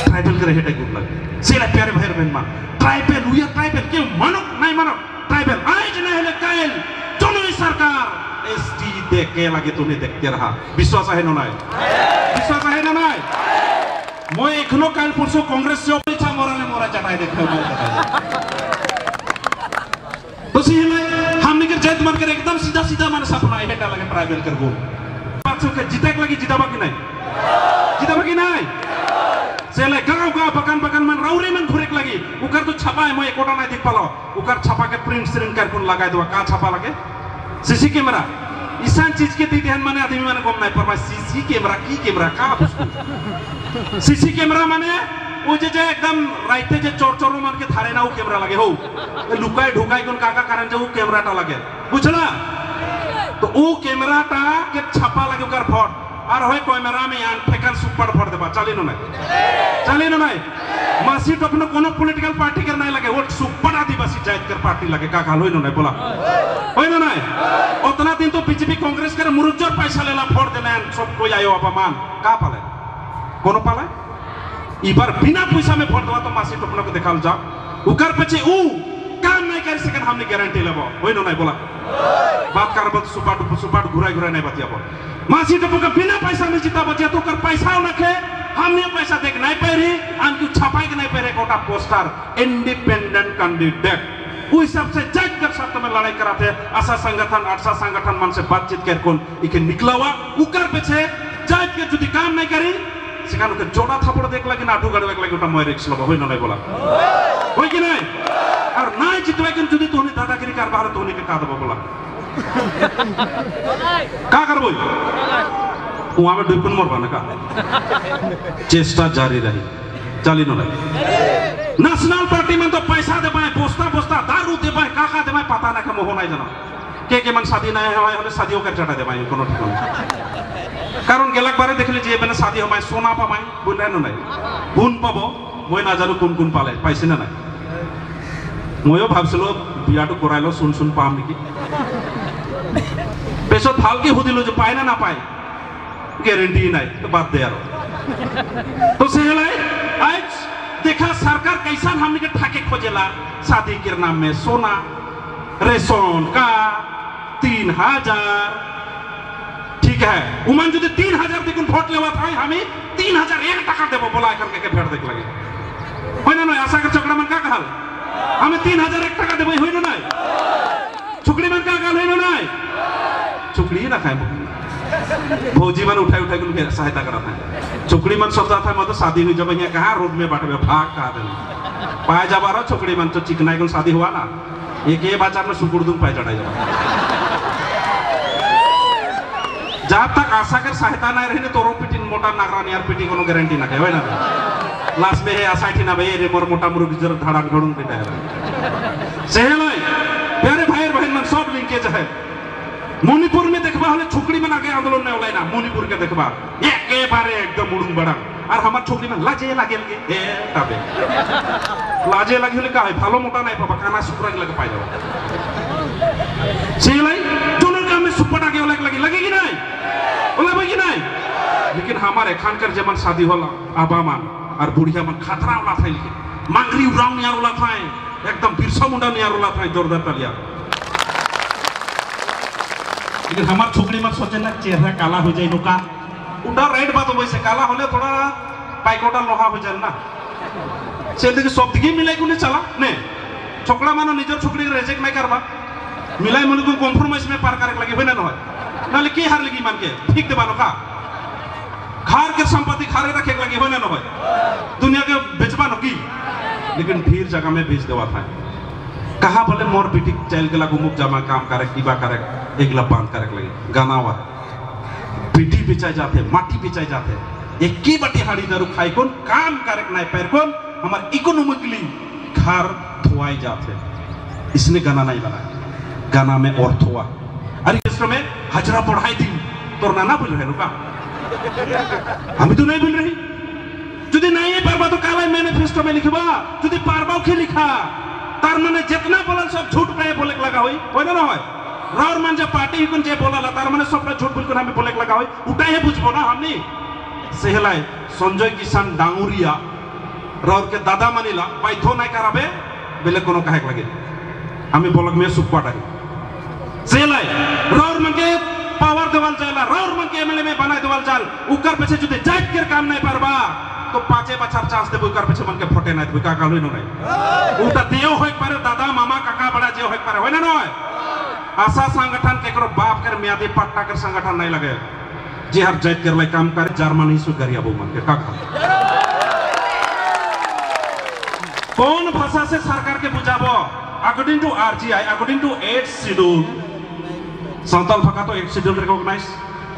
ট্রাইবেল করে হেঁটে গুড লাগে সেটা প্যারে ভাইয়ের বেন মান ট্রাইবেল উই আর ট্রাইবেল কেউ মানক নাই মানক ট্রাইবেল আজ না হলে কাল জননী সরকার এসটি দেখে লাগে তুমি দেখতে রাহা বিশ্বাস আছে না নাই? বিশ্বাস আছে না নাই? মই এখনো কাল পরশু কংগ্রেস से पीछा मोराले मोरा चटाई देखो तो सी है हमने के जैत मन कर एकदम सीधा सीधा मन सपना हेटा लगे ट्राइबल कर गो पाछो के जीते लगी जीता बाकी नहीं सेले गांव गांव बकन बकन मन राउरी मन घुरेक लगी उकर तो छापा है मैं कोटा नहीं देख पालो उकर छापा के प्रिंट स्क्रीन कर कोन लगाए दो का छापा लगे सीसी कैमरा ईशान चीज के दी ध्यान माने आदमी माने कम नहीं पर सीसी कैमरा की कैमरा का सीसी कैमरा माने वो जे एकदम राइते जे चोर चोर मन के थारे ना वो कैमरा लगे हो लुकाई ढुकाई कोन काका कारण जे वो कैमरा टा लगे बुझला तो वो कैमरा टा के छापा लगे उकर फोट और होय कैमरा में यान फेकर सुपर फोट देबा चली न नहीं मासी तो अपने कोनो पॉलिटिकल पार्टी कर नहीं लगे वो सुपर आदिवासी जात कर पार्टी लगे का काल होय न नहीं बोला होय न नहीं उतना दिन तो बीजेपी कांग्रेस कर मुरुजर पैसा लेला फोट देले सब कोई आयो अपमान का पाले कोनो पाले इबार बिना पैसा में फोट देवा तो मासी टोपनो को देखाल जाओ उकर पछे ऊ काम नहीं कर सके हमने गारंटी लेबो होय न नहीं बोला बात करबो सुपाट घुराई नहीं बतियाबो मासी टोपो का बिना पैसा में जीता बचिया तो कर पैसा नखे हमने पैसा देख नहीं पारी आनकी छापाई के नहीं पारे कोटा पोस्टर इंडिपेंडेंट कैंडिडेट उस हिसाब से जज कर साथ में लड़ाई कराते आशा संगठन मन से बातचीत कर कौन इके निकलावा उकर पछे जज के जुदी काम नहीं करी সেখানে ওকে জোড়া থাপড় দেখ লাগে না আঠু গাড়ি দেখ লাগে ওটা মই রিক্স লব হই না নাই বলা হই কি নাই আর নাই জিতবে কিন্তু যদি তোনি দাদাগিরি কার বাহার তোনি কে কা দেব বলা কা করবই ও আমি দুইপন মরবা না কা চেষ্টা জারি রহি চালি না নাই ন্যাশনাল পার্টি में तो पैसा देबाय बस्ता दारू देबाय काका देबाय पता ना के मोह নাই জানো के मन शादी নাই হয় হলে শাদিও कर चटा देबाय কোনো ঠিকানা कारण गेलाक बारे देखले जे माने शादी हमाय सोना पामाय बुझले न নাই गुण पाबो মই না জানো কোন কোন পালে পাইছে না নাই ময়ও ভাবছিলো বিয়াটো কৰাইলো শুন পাম নেকি পেছত ভালকে হুদিলো যে পায় না পায় গ্যারান্টি নাই তো বাদ দে আর तो सेहलाई आज देखा सरकार कैसा हमने के ठाके खोजेला शादी के नाम में सोना रेशन का 3000 ठीक है उमन जो 3000 देखुन भोट लेवा था हमें 3001 টাকা দেব বলা करके के भेड़ देख लगे होय ना नहीं आशा कर चकड़ा मन का कहल हमें 3001 টাকা देबो होय ना नहीं छुकड़ी मन का कहल होय ना नहीं छुकड़ी ना खाए भौजी मन उठाई कुन के सहायता करा था छुकड़ी मन सब जाता है मतलब शादी हुई जब यहाँ कहाँ रोड में बाटे भाग कहा देना पाए जब आ रहा छुकड़ी मन तो चिकनाई कुन शादी हुआ ना एक ये बाजार में सुकुड़ दूं पाए चढ़ाई जाओ जब तक आशा कर सहायता नहीं रही तो रो पिटिन मोटा नागरानी यार पिटी कोनो गारंटी ना है ना लास्ट में है आशा थी ना भाई रे मोर मोटा मुरुग जर धड़ाक धड़ूं पिटा है सेहलाई प्यारे भाई बहन मन सब लिंकेज है मणिपुर में देखबा हले छुकड़ी में आगे आंदोलन नहीं होलाई ना मणिपुर के देखबा एके बारे एकदम उड़न बड़ा और हमार छुकड़ी में लाजे लागेल के ए तबे लाजे लागेले का है भालो मोटा नहीं पाबा काना सुकरा लगे पाई जाओ सेलाई जोनर का में सुपर आगे लगे कि नहीं बोला भाई कि नहीं लेकिन हमारे खानकर जमन शादी होला आबा मान और बुढ़िया मन खतरा उला था लिखे मांगरी उड़ाव नियार उला था एकदम बिरसा मुंडा नियार उला था जोरदार तलिया। लेकिन हमार छोकरी मत सोचे ना चेहरा काला हो जाए नुका उड़ा रेड बात वैसे काला होले थोड़ा पाइकोटा लोहा हो जाए ना से देखिए सब दिखे मिलाई को नहीं चला ने छोकरा मानो निजर छोकरी के रेजेक्ट नहीं करवा मिलाई मन को कॉम्प्रोमाइज में पार करे लगे होना न नाले की हार लगी मान के ठीक दे बानो का खार के संपत्ति खारे रखे लगे होना न भाई दुनिया के बेचबा न की लेकिन फिर जगह में बेच देवा था कहा बोले मोर बेटी चल के लागू मुख जमा काम करे कीबा करे एक लब बांध करे लगे गाना हुआ बेटी बेचाई जाते माटी बेचाई जाते एक की बटी हाड़ी दारू खाई कौन काम करे नहीं पैर कौन हमारे इकोनॉमिकली घर धोआई जाते इसने गाना नहीं बनाया गाना में अर्थ हुआ अरे इसमें हजरा पढ़ाई दी तो नाना बोल रहे रुका हम तो नहीं बोल रही जुदी नहीं है पारबा तो काला मैनिफेस्टो में लिखवा जुदी पारबाओ के लिखा तार माने जितना बोला सब झूठ पे बोले लगा होई ना होय राउर मान जब पार्टी कुन जे बोला तार माने सब झूठ बोल के हमें बोले लगा होई उठाए है बुझबो ना हमनी सेहलाय संजय किसान डांगुरिया राउर के दादा मानिला बाइथो नहीं कराबे बेले कोनो कहे लगे हमें बोलक में सुपाटारी सेहलाय राउर मन के पावर देवाल जाला राउर मन के एमएलए में बनाए देवाल जाल उकर पीछे जुदे जाट के काम नहीं पारबा तो 5 बछर चांस देबो उकर पीछे मन के फटे नहीं देबो का कालुई न नहीं उटा देव होय पारे दादा मामा काका बड़ा जे होय पारे होय ना नय आशा संगठन केकरो बाप कर मियादी पट्टा कर संगठन नहीं लगे जे हर जात कर लै काम करे जर्मनी सु करिया बो मन के काका कौन भाषा से सरकार के बुझाबो according to RGI according to 8th schedule Santal भाषा तो 8th शेड्यूल रिकॉग्नाइज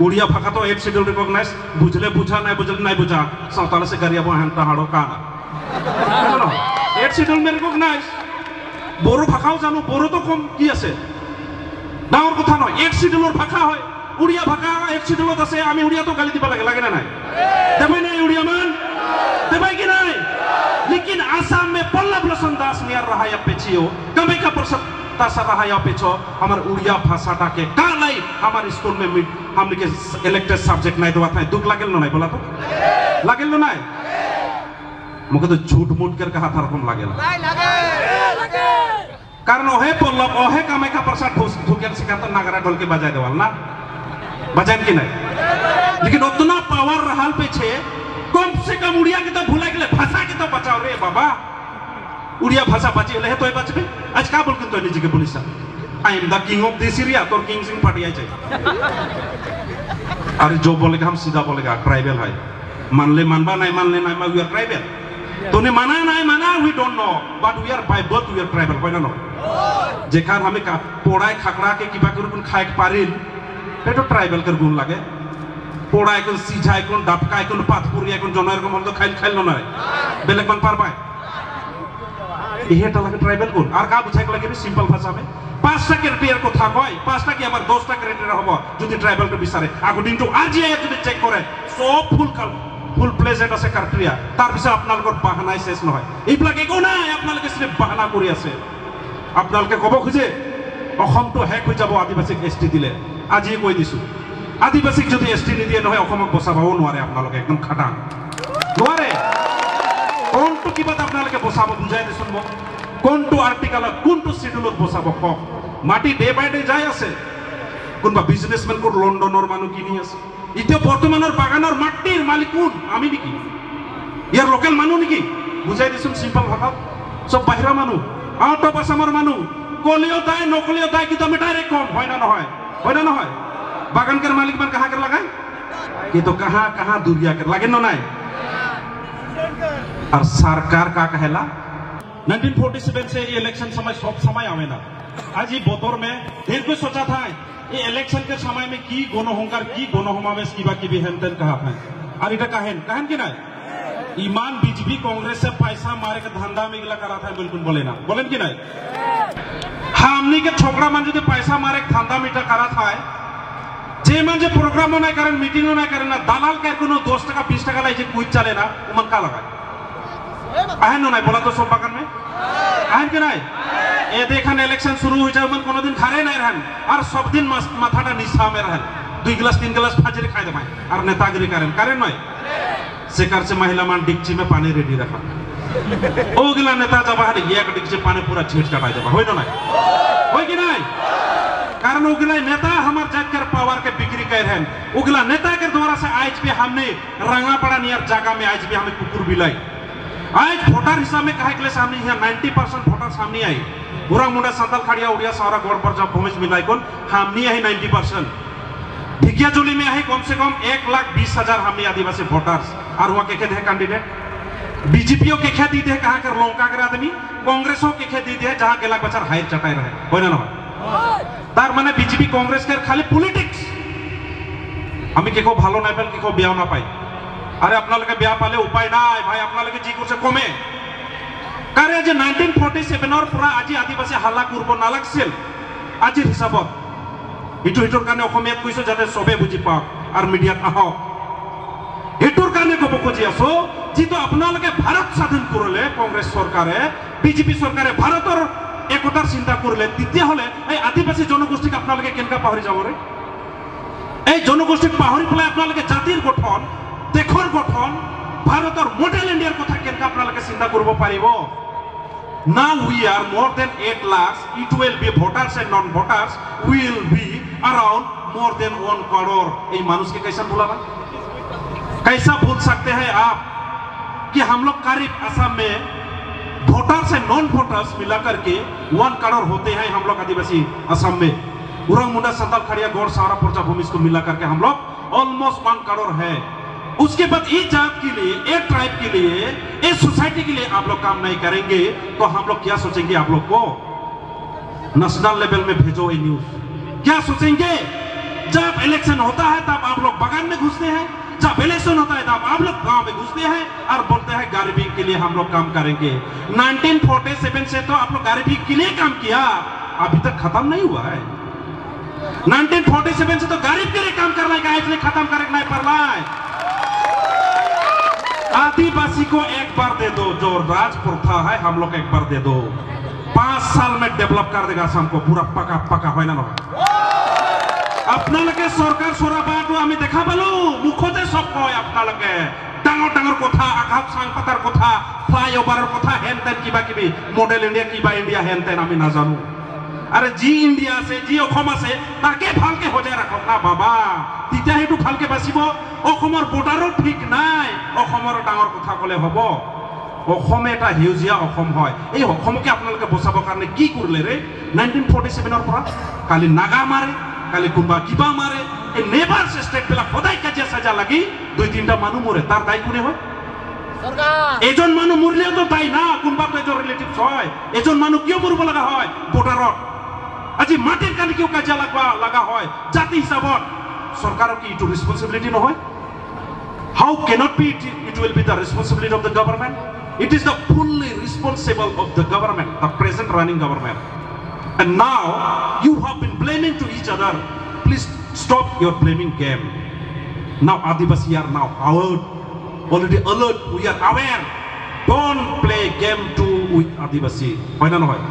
उड़िया भाषा तो 8th शेड्यूल रिकॉग्नाइज बुझले बुझा नहीं बुझा सावताल से करिया बो हंता हाड़ो का 8th शेड्यूल में रिकॉग्नाइज बोरो भाषाओ जानो बोरो तो कम की আছে ডাঙৰ কথা নয় 8th शेड्यूलर भाषा হয় उड़िया भाषा 8th शेड्यूलत আছে আমি उड़िया तो गाली दिबा লাগে ना देबाय নাই उड़िया मान देबाय कि নাই लेकिन आसाम में पल्लव लोचन दास नियर रहा या पेचियो कामाख्या प्रसाद तासा रहा या पेचो हमार उड़िया भाषाटा के कालाई हमार स्कूल में हमने के इलेक्टेड सब्जेक्ट नहीं देवा था दुख लागेल नहीं बोला तो लागेल नहीं मुझे तो झूठ मूठ कर कहा था रकम लागेल कारण ओहे पल्लव ओहे कामाख्या प्रसाद धुकेल सिखाता नागरा ढोल के बजाय देवाल ना बजान की नहीं लेकिन उतना पावर रहा पीछे कम से कम उड़िया के तो भूला गए भाषा के तो बचाओ रे बाबा उड़िया भाषा बचे ले तो बचबे आज का बोल तो निजी के police I am the king of this area तो किंग सिंह पाटिया चाहिए अरे जो बोलेगा हम सीधा बोलेगा ट्राइबल है मान ले मानबा नहीं मान ले नहीं वी आर ट्राइबल तो ने माना नहीं माना we don't know but we are by birth we are tribal कोई ना नो जेखान हमें का पोड़ाय खाकड़ा के किबा कर खाए पारिल पे तो ट्राइबल कर गुण लागे पोड़ा एक सीझा एक डापका एक पाथपुरी एक जनार को मन तो खाइल खाइल न रे बेलेग मन पार पाए इहे टा लगे ट्राइबल गुण और का बुझाय लगे सिंपल भाषा में 5टा क्राइटेरिया को था कय 5टा की हमर 10टा क्राइटेरिया हबो যদি ट्राइबल के बिचारे अकॉर्डिंग टू आरजीआई যদি চেক করে সব ফুল প্লেজেড আছে ক্রাইটেরিয়া তার পিছে আপনালকৰ বাহানাই শেষ নহয় এইবিলাক একো নাই আপোনালকে সিনে বাহানা কৰি আছে আপোনালকে কব খুজে অসমটো হেক হৈ যাব আদিবাসীক এসটি দিলে আজি কৈ দিছো आदिवासी जो एसटी निदिए नहीं बचाबो ना एकदम खाटा नारे कौन तो कि बचाब बुझाई दे सुनब कौन तो आर्टिकल कौन तो शेड्यूल बचाब कम माटी डे बाय डे जाए आसे कोनबा बिजनेसमैन को लंडनर मानु किनी आसे इते बर्तमानर बागानर माटिर मालिक कोन आमी निकी यार लोकल मानु निकी बुझाई दिसुन सिंपल भाषा सब बाहिरा मानु आउट ऑफ आसामर मानु कलियो दाय नकलियो दाय कि तो मिटारे कम होय ना নহয় बागान कर मालिक मन कहाँ कर लगाए ये तो कहाँ दूरिया कर लगे ना और सरकार का कहला 1947 से ये इलेक्शन समय सब समय आवे ना आज ये बोतोर में ढेर कोई सोचा था ये इलेक्शन के समय में की गणहंकार की गणसमावेश की भी हेन कहा था और इटा कहन की ना ईमान बीजेपी कांग्रेस से पैसा मारे के धंधा में इगला करा था बिल्कुल बोले ना बोलेन की ना हमनी के छोकरा मन जो पैसा मारे के धंधा में करा था जे मन जे प्रोग्राम नहीं करें मीटिंग नहीं करें ना दालाल के कोनो 10 টাকা 20 টাকা लाई जे कुछ चले ना मन का लगा आहन नहीं बोला तो सब बागान में आहन के नहीं ए देखन इलेक्शन शुरू हो जाए मन कोनो दिन खारे नहीं रहन और सब दिन माथाटा निशा में रहन 2 गिलास 3 गिलास फाजरे खाई दे और नेतागिरी करें करें नय सेकार से महिला मान डिक्ची में पानी रेडी रखा ओगिला नेता जब हारे एक डिक्ची पानी पूरा छीट चटाई देबा होय ना होय कि नहीं कारण उगला नेता हमार जाकर पावर के बिक्री कर हैं उगला नेता के द्वारा से आज भी हमने रंगापड़ा नियर जगह में आज भी हमें कुकुर बिलाई आज वोटर हिसाब में कहे के लिए सामने यहाँ 90% वोटर सामने आई बुरा मुंडा संताल खड़िया उड़िया सारा गौर पर जब भूमिज मिलाई कौन हमने आई 90% ढिकिया जोली में आई कम से कम 1,20,000 हमने आदिवासी वोटर्स और वहाँ के थे कैंडिडेट बीजेपीओ के खे दी थे कहाँ कर लौका कर आदमी कांग्रेसों के खे दी थे जहाँ के लाख बचार हाइट चटाई रहे होय ना तार माने बीजेपी कांग्रेस के खाली पॉलिटिक्स हमें केको भालो ना पेल केको ब्याह ना पाई अरे अपना लगे ब्याह पाले उपाय ना भाई अपना लगे जी कुछ कमे करे जे 1947 और पूरा আজি आदिवासी हल्ला करब नालागसिल আজিৰ হিসাবত ইটোৰ কাৰণে অসমীয়াত কৈছো যাতে সবে বুজি পাওক আৰু মিডিয়াত আহক এটোৰ কাৰণে কব খুজি আছো যিটো আপোনালোকে ভাৰত স্বাধীন কৰিলে কংগ্ৰেছ চৰকাৰে বিজেপি চৰকাৰে ভাৰতৰ একতাৰ চিন্তা কৰিলে তেতিয়া হলে এই আদিবাসী জনগোষ্ঠীক আপোনালোকে কেনকা পাহৰি যাব ৰে এই জনগোষ্ঠীক পাহৰি পেলাই আপোনালোকে জাতিৰ গঠন দেশৰ গঠন ভাৰতৰ মডেল ইণ্ডিয়াৰ কথা কেনকা আপোনালোকে চিন্তা কৰিব পাৰিব Now we are more than 8 lakhs. It will be voters and non-voters will be around more than 1 crore. ये मानुष के कैसा भूला ना? कैसा भूल सकते हैं आप कि हम लोग करीब असम में वोटर्स एंड नॉन-वोटर्स मिला करके 1 करोड़ होते हैं हम लोग आदिवासी असम में. उरंग मुंडा संताल खड़िया गौड़ सारा पर्चा भूमि को मिला करके हम लोग ऑलमोस्ट 1 करोड़ है. उसके बाद इस जात के लिए एक ट्राइब के लिए इस सोसाइटी के लिए आप लोग काम नहीं करेंगे तो हम लोग क्या सोचेंगे आप लोग को नेशनल लेवल में भेजो ये न्यूज क्या सोचेंगे जब इलेक्शन होता है तब आप लोग बगान में घुसते हैं जब इलेक्शन होता है तब आप लोग गांव में घुसते हैं और बोलते हैं गरीबी के लिए हम लोग काम करेंगे 1947 से तो आप लोग गरीबी के लिए काम किया अभी तक खत्म नहीं हुआ है 1947 से तो गरीब के लिए काम करना है इसलिए खत्म करना नहीं पड़ रहा है आदिवासी को एक बार दे दो जो राज प्रथा है हम लोग एक बार दे दो 5 साल में डेवलप कर देगा असम को पूरा पका पका है ना अपना लगे सरकार सोरा बात हमें देखा पालो मुखते सब कय अपना लगे डांगर डांगर कथा आघात सांगपातार कथा फ्लाईओभार कथा हेन तेन किबा किबि मॉडल इंडिया किबा इंडिया हेन तेन आमी ना जानो अरे जी इंडिया से जी অসমা से ताके ভালকে হজাই রাখক না বাবা তিতা হেতু ভালকে বাসিব অসমৰ বৰ্ডাৰো ঠিক নাই অসমৰ ডাঙৰ কথা কলে হ'ব অসম এটা হিউজিয়া অসম হয় এই অসমকে আপোনালোকে বচাবৰ কাৰণে কি কৰিলে ৰে 1947 ৰ পৰা কালি নাগা মাৰে কালি কোনবা কিবা মাৰে এই নেভাৰ স্টেট বেলা সদায় কাজিয়া সাজা লাগি 2-3টা মানুহ মৰে তাৰ দায় কোনে হয় সরকার এজন মানুহ মৰলেও তো দায় না কোনবা তো এজন ৰিলেটিভস হয় এজন মানুহ কিয় মৰিব লগা হয় বৰ্ডাৰত আজি মাটিৰ কালি কিয় কাজিয়া লগা হয় জাতি হিচাপত सरकारों की इट रिस्पांसिबिलिटी न होय how cannot be it will be the responsibility of the government it is the fully responsible of the government the present running government and now you have been blaming to each other please stop your blaming game now Adivasi are now already alert we are aware don't play game too with आदिवासी होय ना होय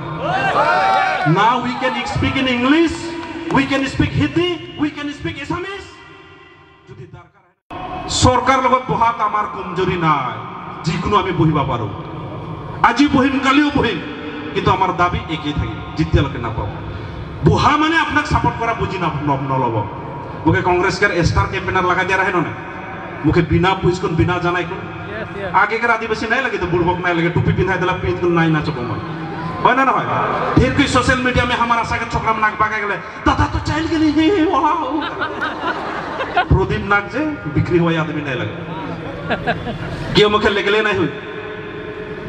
now we can speak in English we can speak Hindi we can speak Assamese যদি দরকার হয় সরকার লগত বহাত আমার কমজোরি নাই যিকোনো আমি বহিবা পারো আজি বহিম কালিও বহিম কিন্তু আমার দাবি একই থাকে জিতিয়ালকে না পাবো বহা মানে আপনাকে সাপোর্ট করা বুঝি না নলব মুখে কংগ্রেস কে স্টার ক্যাম্পেনার লাগা দিয়া রাহে না मुखे बिना पूछकुन बिना जानाय कुन आगे के आदिवासी नहीं लगे तो बुड़बक नहीं लगे टोपी पिंधाई दिला पिंध कुन नहीं नाचो कोमन होय ना होय फिर कोई सोशल मीडिया में हमारा आशा के छोकरा में नाक बागा गेले दादा तो चाइल गेली हे वाओ प्रदीप नाक जे बिक्री होय आदमी नहीं लगे के मुखे लेगले नहीं हुई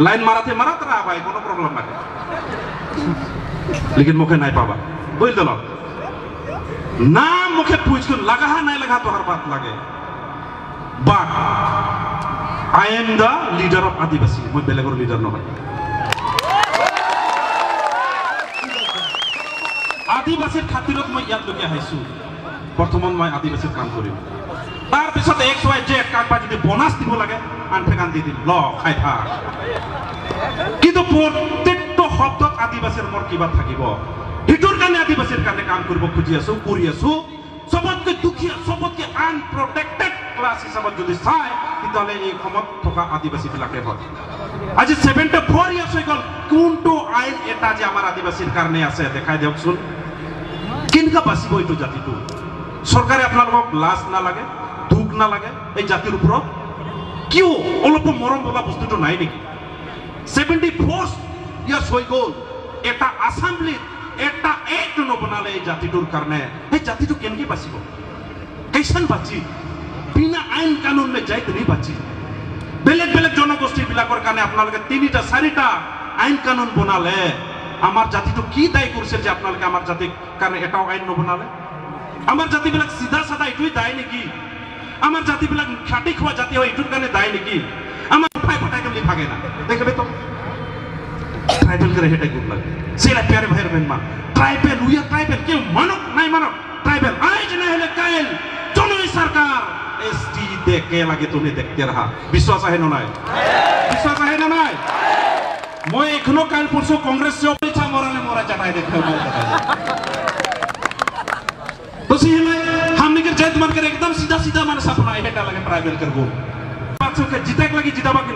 लाइन माराते मारत रहा भाई कोनो प्रॉब्लम ना लेकिन मुखे नहीं पावा बोल दलो ना मुखे पूछकुन लगा नहीं लगा तो हर बात लगे But I am the leader of Adivasi. मैं बेलेगर leader ना भाई। आदिवासी खातिरत मैं याद लगे है सु। बर्तमान मैं आदिवासी काम करी। तार पिछले XYZ काट पाजी दे बोनस दिखो लगे आंटे कांदी दी लॉ खाई था। किंतु प्रत्येक शब्द आदिवासी मोर की बात थाकी बो। हिटोर काने आदिवासी काने काम करी बो खुजी आसु पूरी आसु। सबतके दुखिया सबतके আনপ্ৰটেক্টেড ক্লাছ হিচাপত যদি চাই তেতিয়াহ'লে এই অসমত থকা আদিবাসীবিলাকে হয় আজি 74 ইয়াৰ্ছ হৈ গ'ল কোনটো আইন এটা যে আমাৰ আদিবাসীৰ কাৰণে আছে দেখাই দিয়কচোন কেনেকুৱা বাচিব এইটো জাতিটো চৰকাৰে আপোনালোকক লাজ নালাগে দুখ নালাগে এই জাতিৰ ওপৰত কিয় অলপ মৰম বোলা বস্তুটো নাই নেকি 74 ইয়াৰ্ছ হৈ গ'ল এটা আসামলিত এটা এক নবনালে এই জাতিটোৰ কাৰণে এই জাতিটো কেনেকৈ বাচিব कैसन बाची बिना आईन कानून में जाइत नहीं बाची बेलेग बेलेग जनगोष्ठी बिलाकर काने आपनालोके 3टा 4टा आईन कानून बनाले आमार जाति तो की दायी करছে যে আপনালোকে আমার জাতি কারণে এটাও আইন নবনালে আমার জাতি বিলাক সিধা সাদা এটুই দায়ী নেকি আমার জাতি বিলাক খাটি খোয়া জাতি হয় এটুর কারণে দায়ী নেকি আমার ফাই ফাটাই গলি ভাগে না দেখবে তো ট্রাইবেল করে হেটাই গুড লাগে সেলা প্যারে ভাইয়ের বেনমা ট্রাইবেল উইয়া ট্রাইবেল কেউ মানক নাই মানক ट्राइबल आज ना है कायल चुनावी सरकार एसटी देखे लगे तुम्हें देखते रहा विश्वास है ना विश्वास है ना मैं एखनो काल परसों कांग्रेस से अपेक्षा मोराले मोरा चटाई देखे तो सीहले हमने के जैत मान कर एकदम सीधा सीधा माने सपना है हेटा लगे ट्राइबल कर गो पाछो के जीते लगी जीता बाकी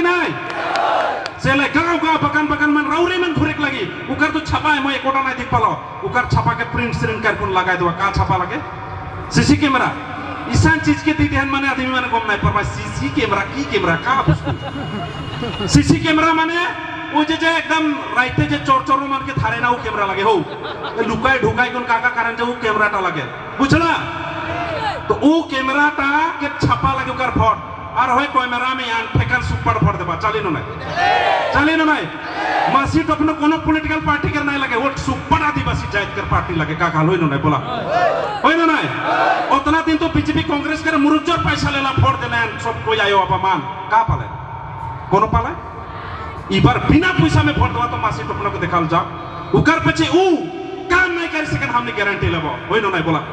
नहीं सेले गाँव गाँव बकान बकान मन राउरी मन घुरेक लगी उकर तो छापा है मैं एकोटा नहीं देख पालो उकर छापा के प्रिंट सिरिंग कर कौन लगाए दो का छापा लगे सीसी कैमरा ईसान चीज के दी ध्यान माने आदमी माने कम नहीं पर मैं सीसी कैमरा की कैमरा का सीसी कैमरा माने वो जे एकदम राइते जे चोर चोर मान के थारे ना वो कैमरा लगे हो लुकाई ढुकाई कौन काका कारण जो वो कैमरा टा लगे बुझला तो वो कैमरा टा के छापा लगे उकर फोट और होय कैमरा में यान फेकन सुपर फोड़ देबा चली न नहीं मासी तो अपना कोनो पॉलिटिकल पार्टी कर नहीं लगे वो सुपर आदिवासी जात कर पार्टी लगे का हाल होय न नहीं बोला होय न नहीं उतना दिन तो बीजेपी कांग्रेस कर मुरुजर पैसा लेला फोड़ देले सब कोई आयो अपमान का पाले कोनो पाले इबार बिना पैसा में फोड़ दवा तो मासी तो अपना को देखाल जा उकर पछे ऊ काम नहीं कर सके हमने गारंटी लेबो होय न नहीं बोला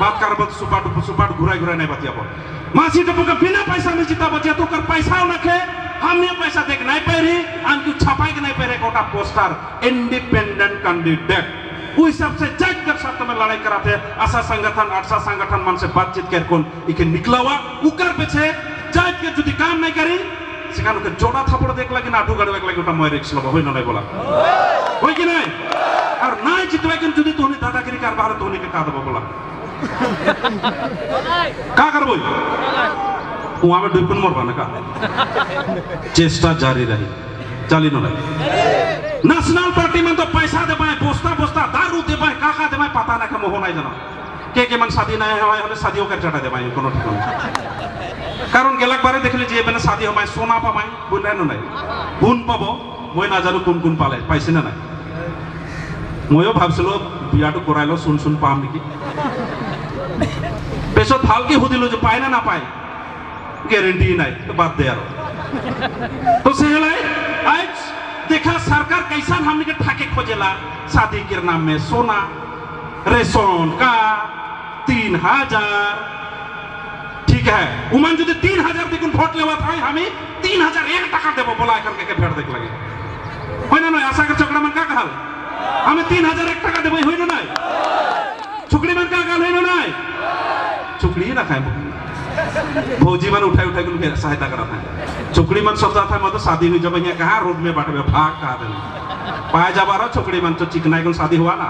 बात करब सुपाट घुराई नहीं बतियाबो मासी तो बिना पैसा में जीता बचिया तो कर पैसा नखे हमने पैसा देख नहीं पारी आनकी छपाई के नहीं पारे कोटा पोस्टर इंडिपेंडेंट कैंडिडेट वो हिसाब से जज कर साथ में लड़ाई कराते आशा संगठन मन से बातचीत कर कौन इके निकला हुआ उकर पीछे जज के जुदी काम नहीं करी सेखान के जोड़ा थापड़ देख लगे नाटू गड़वे लगे ओटा मैं रिक्स लबा होय न नहीं बोला होय कि नहीं और ना जितवे के जुदी तोनी दादागिरी कर बाहर तोनी के का दबा बोला का करबो वहां में डुबन मरबा ना का चेष्टा जारी रही चली न रही नेशनल पार्टी में तो पैसा दे पाए बोस्ता दारू दे पाए काका दे पाए पता ना के मोह नहीं जाना के मन शादी नहीं है हमें शादियों कर चढ़ा दे पाए कोनो ठिकाना कारण गेलक बारे देखले जे बने शादी हमाय सोना पामाय बुझले न नहीं गुण पाबो মই না জানো কোন কোন পালে পাইছে না নাই ময়ও ভাবছিলো বিয়াটো কৰাইলো শুন পাম নেকি পেছত ভালকে সুধিলো যে পায় না পায় गारंटी नहीं तो बात दे यारो तो सेहलाई आज देखा सरकार कैसा हमने के ठाके खोजेला शादी के नाम में सोना रेशन का 3000 ठीक है उमन जो 3000 देखुन वोट लेवा था हमें 3001 टका देबो बोला करके के फेर देख लगे होय ना नहीं आशा के चकड़ा मन का कहल हमें 3001 टका देबो होय ना नहीं छुकड़ी मन का कहल होय ना नहीं छुकड़ी ना खाए फौजी मन उठाई के सहायता करता है छुकड़ी मन सोचता था मतलब शादी हुई जब यहाँ कहाँ रोड में बांटे भाग कहा देना पाए जब आ रहा छुकड़ी मन तो चिकनाई को शादी हुआ ना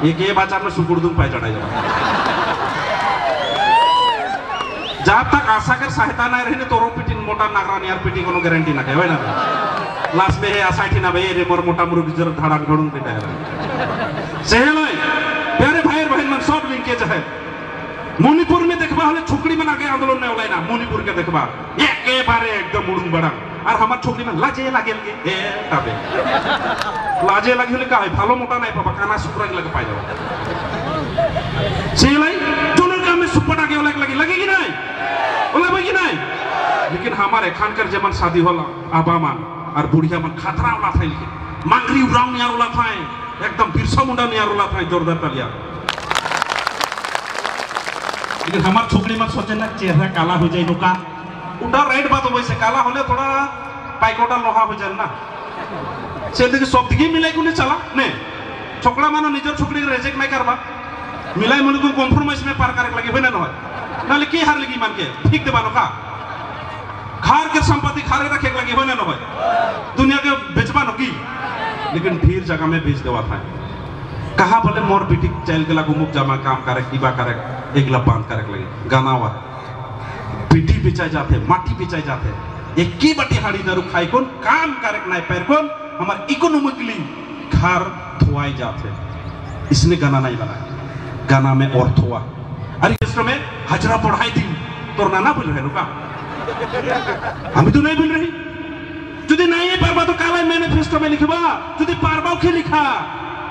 एक ये बाजार में सुकुड़ दूं पाए चढ़ाई जब जब तक आशा कर सहायता नहीं रही तो रो पिटी मोटा नागरानी यार पिटी कोनो गारंटी ना है ना लास्ट में है आशा थी ना भाई रे मोर मोटा मुरुग जर धड़ाक धड़ूं पिटा है सेहलाई प्यारे भाई बहन मन सब लिंकेज है मणिपुर में देखबा हले छुकड़ी में आगे आंदोलन नहीं होला ना मणिपुर के देखबा एके बारे एकदम उड़ुंग बड़ा और हमार छुकड़ी में लाजे लागेल के ए तबे लाजे लागे हले का है भालो मोटा नहीं पाबा काना सुकरा लगे पाई जाओ सेलाई जोनर काम में सुपर आगे लगे कि नहीं होला भाई कि नहीं लेकिन हमारे खानकर जमन शादी होला आबा मान और बुढ़िया मन खतरा होला था लिखे मांगरी उराव नियार होला था एकदम बिरसा मुंडा नियार होला था जोरदार तलिया लेकिन हमार छुकड़ी मत सोचे ना चेहरा काला हो जाए नुका उल्टा राइट बात वैसे काला होले थोड़ा पाइकोटा लोहा हो जाए ना से देखिए सब दिखे मिलाई को चला ने छोकड़ा मानो निजर छुकड़ी रेजेक्ट नहीं करबा मिलाई मन को कम्प्रोमाइज में पार करे लगे होना नय नाले के हार लगी मान के ठीक देबानो का खार के संपत्ति खारे रखे लगे होना नय दुनिया के बेचबा न की लेकिन ढेर जगह में बेच देवा था कहा बोले मोर बेटी चल के लागू मुख जमा काम करे कीबा करे एकला बांध करे लगे गाना हुआ बेटी बेचाई जाते माटी बेचाई जाते एक की बटी हाड़ी दारू खाई कौन काम करे नहीं पैर कौन हमार इकोनॉमिकली घर धोआई जाते इसने गाना नहीं बनाया गाना में अर्थ हुआ अरे इसमें में हजरा पढ़ाई थी तो नाना बोल रहे रुका हम तो नहीं बोल रही जुदी नहीं पारबा तो काला मैनिफेस्टो में लिखबा जुदी पारबाओ के लिखा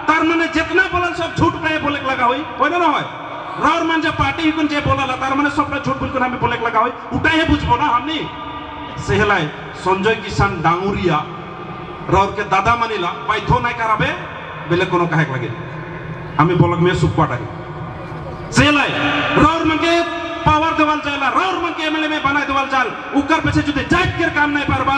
तार माने जितना बोला सब झूठ पे बोले लगा होई ना होय राउर मान जे पार्टी ही कोन जे बोला तार माने सब झूठ बोल के हमें बोले लगा होई उठाई है बुझबो ना हमनी सेहलाय संजय किसान डांगुरिया राउर के दादा मानिला बाइथो नहीं कराबे बेले कोनो कहे लगे हमें बोलक में सुख पाटाई सेहलाय राउर मन के पावर देवाल जाला राउर मन के एमएलए में बनाई देवाल चाल उकर पीछे जुदी जाट के काम नहीं पारबा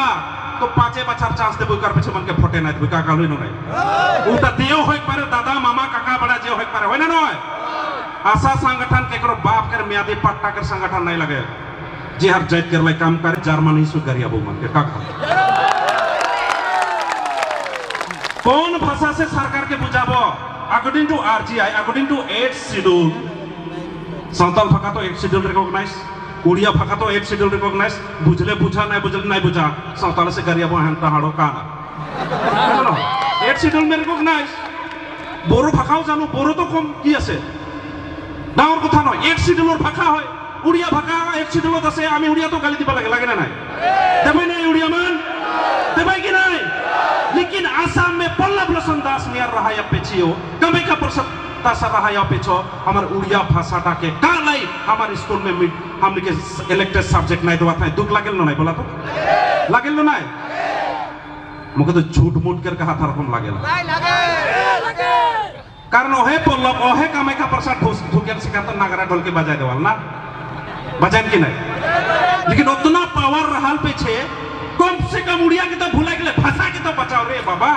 तो 5 बछर चांस देबो कर पीछे मन के फटे नहीं देबो का कालो नहीं उटा दियो होय पारे दादा मामा काका बड़ा जे होय पारे होय ना नय आशा संगठन केकरो बाप कर मियादी पट्टा कर संगठन नहीं लगे जे हर जात कर लाई काम करे जर्मनी सु गरिया बो मन के काका कौन भाषा से सरकार के बुझाबो according to RGI according to 8th schedule Santal भाषा तो 8th शेड्यूल रिकॉग्नाइज उड़िया भाषा तो 8th शेड्यूल रिकॉग्नाइज बुझले बुझा नहीं बुझा सावताल से गरिया बो हंता हाड़ो काना 8th शेड्यूल में रिकॉग्नाइज बोरो भाषाओ जानो बोरो तो कम की আছে ডাঙৰ কথা নয় 8th शेड्यूलर भाषा হয় उड़िया भाषा 8th शेड्यूलत আছে আমি उड़िया तो गाली दिबा লাগে ना নাই देबै নাই उड़िया मान देबै कि নাই लेकिन आसाम में पल्लव लोचन दास मियार रहा या पेचियो कमे का परसत तासा रहा या पेचो हमार उड़िया भाषा टा के कालाई हमार स्कूल में हमने के इलेक्टेड सब्जेक्ट नहीं दवा था दुख लागेल न नहीं बोला तो लागेल न नहीं मुके तो झूठ मूठ कर कहा था रकम लागेल लागे कारण ओहे पल्लव ओहे कमे का परसत धुकेल सिखाता नागरा ढोल के बजाय देवाल ना बजान की नहीं लेकिन उतना पावर रहल पीछे कम से कम उड़िया के तो भूला गेले भाषा के तो बचाओ रे बाबा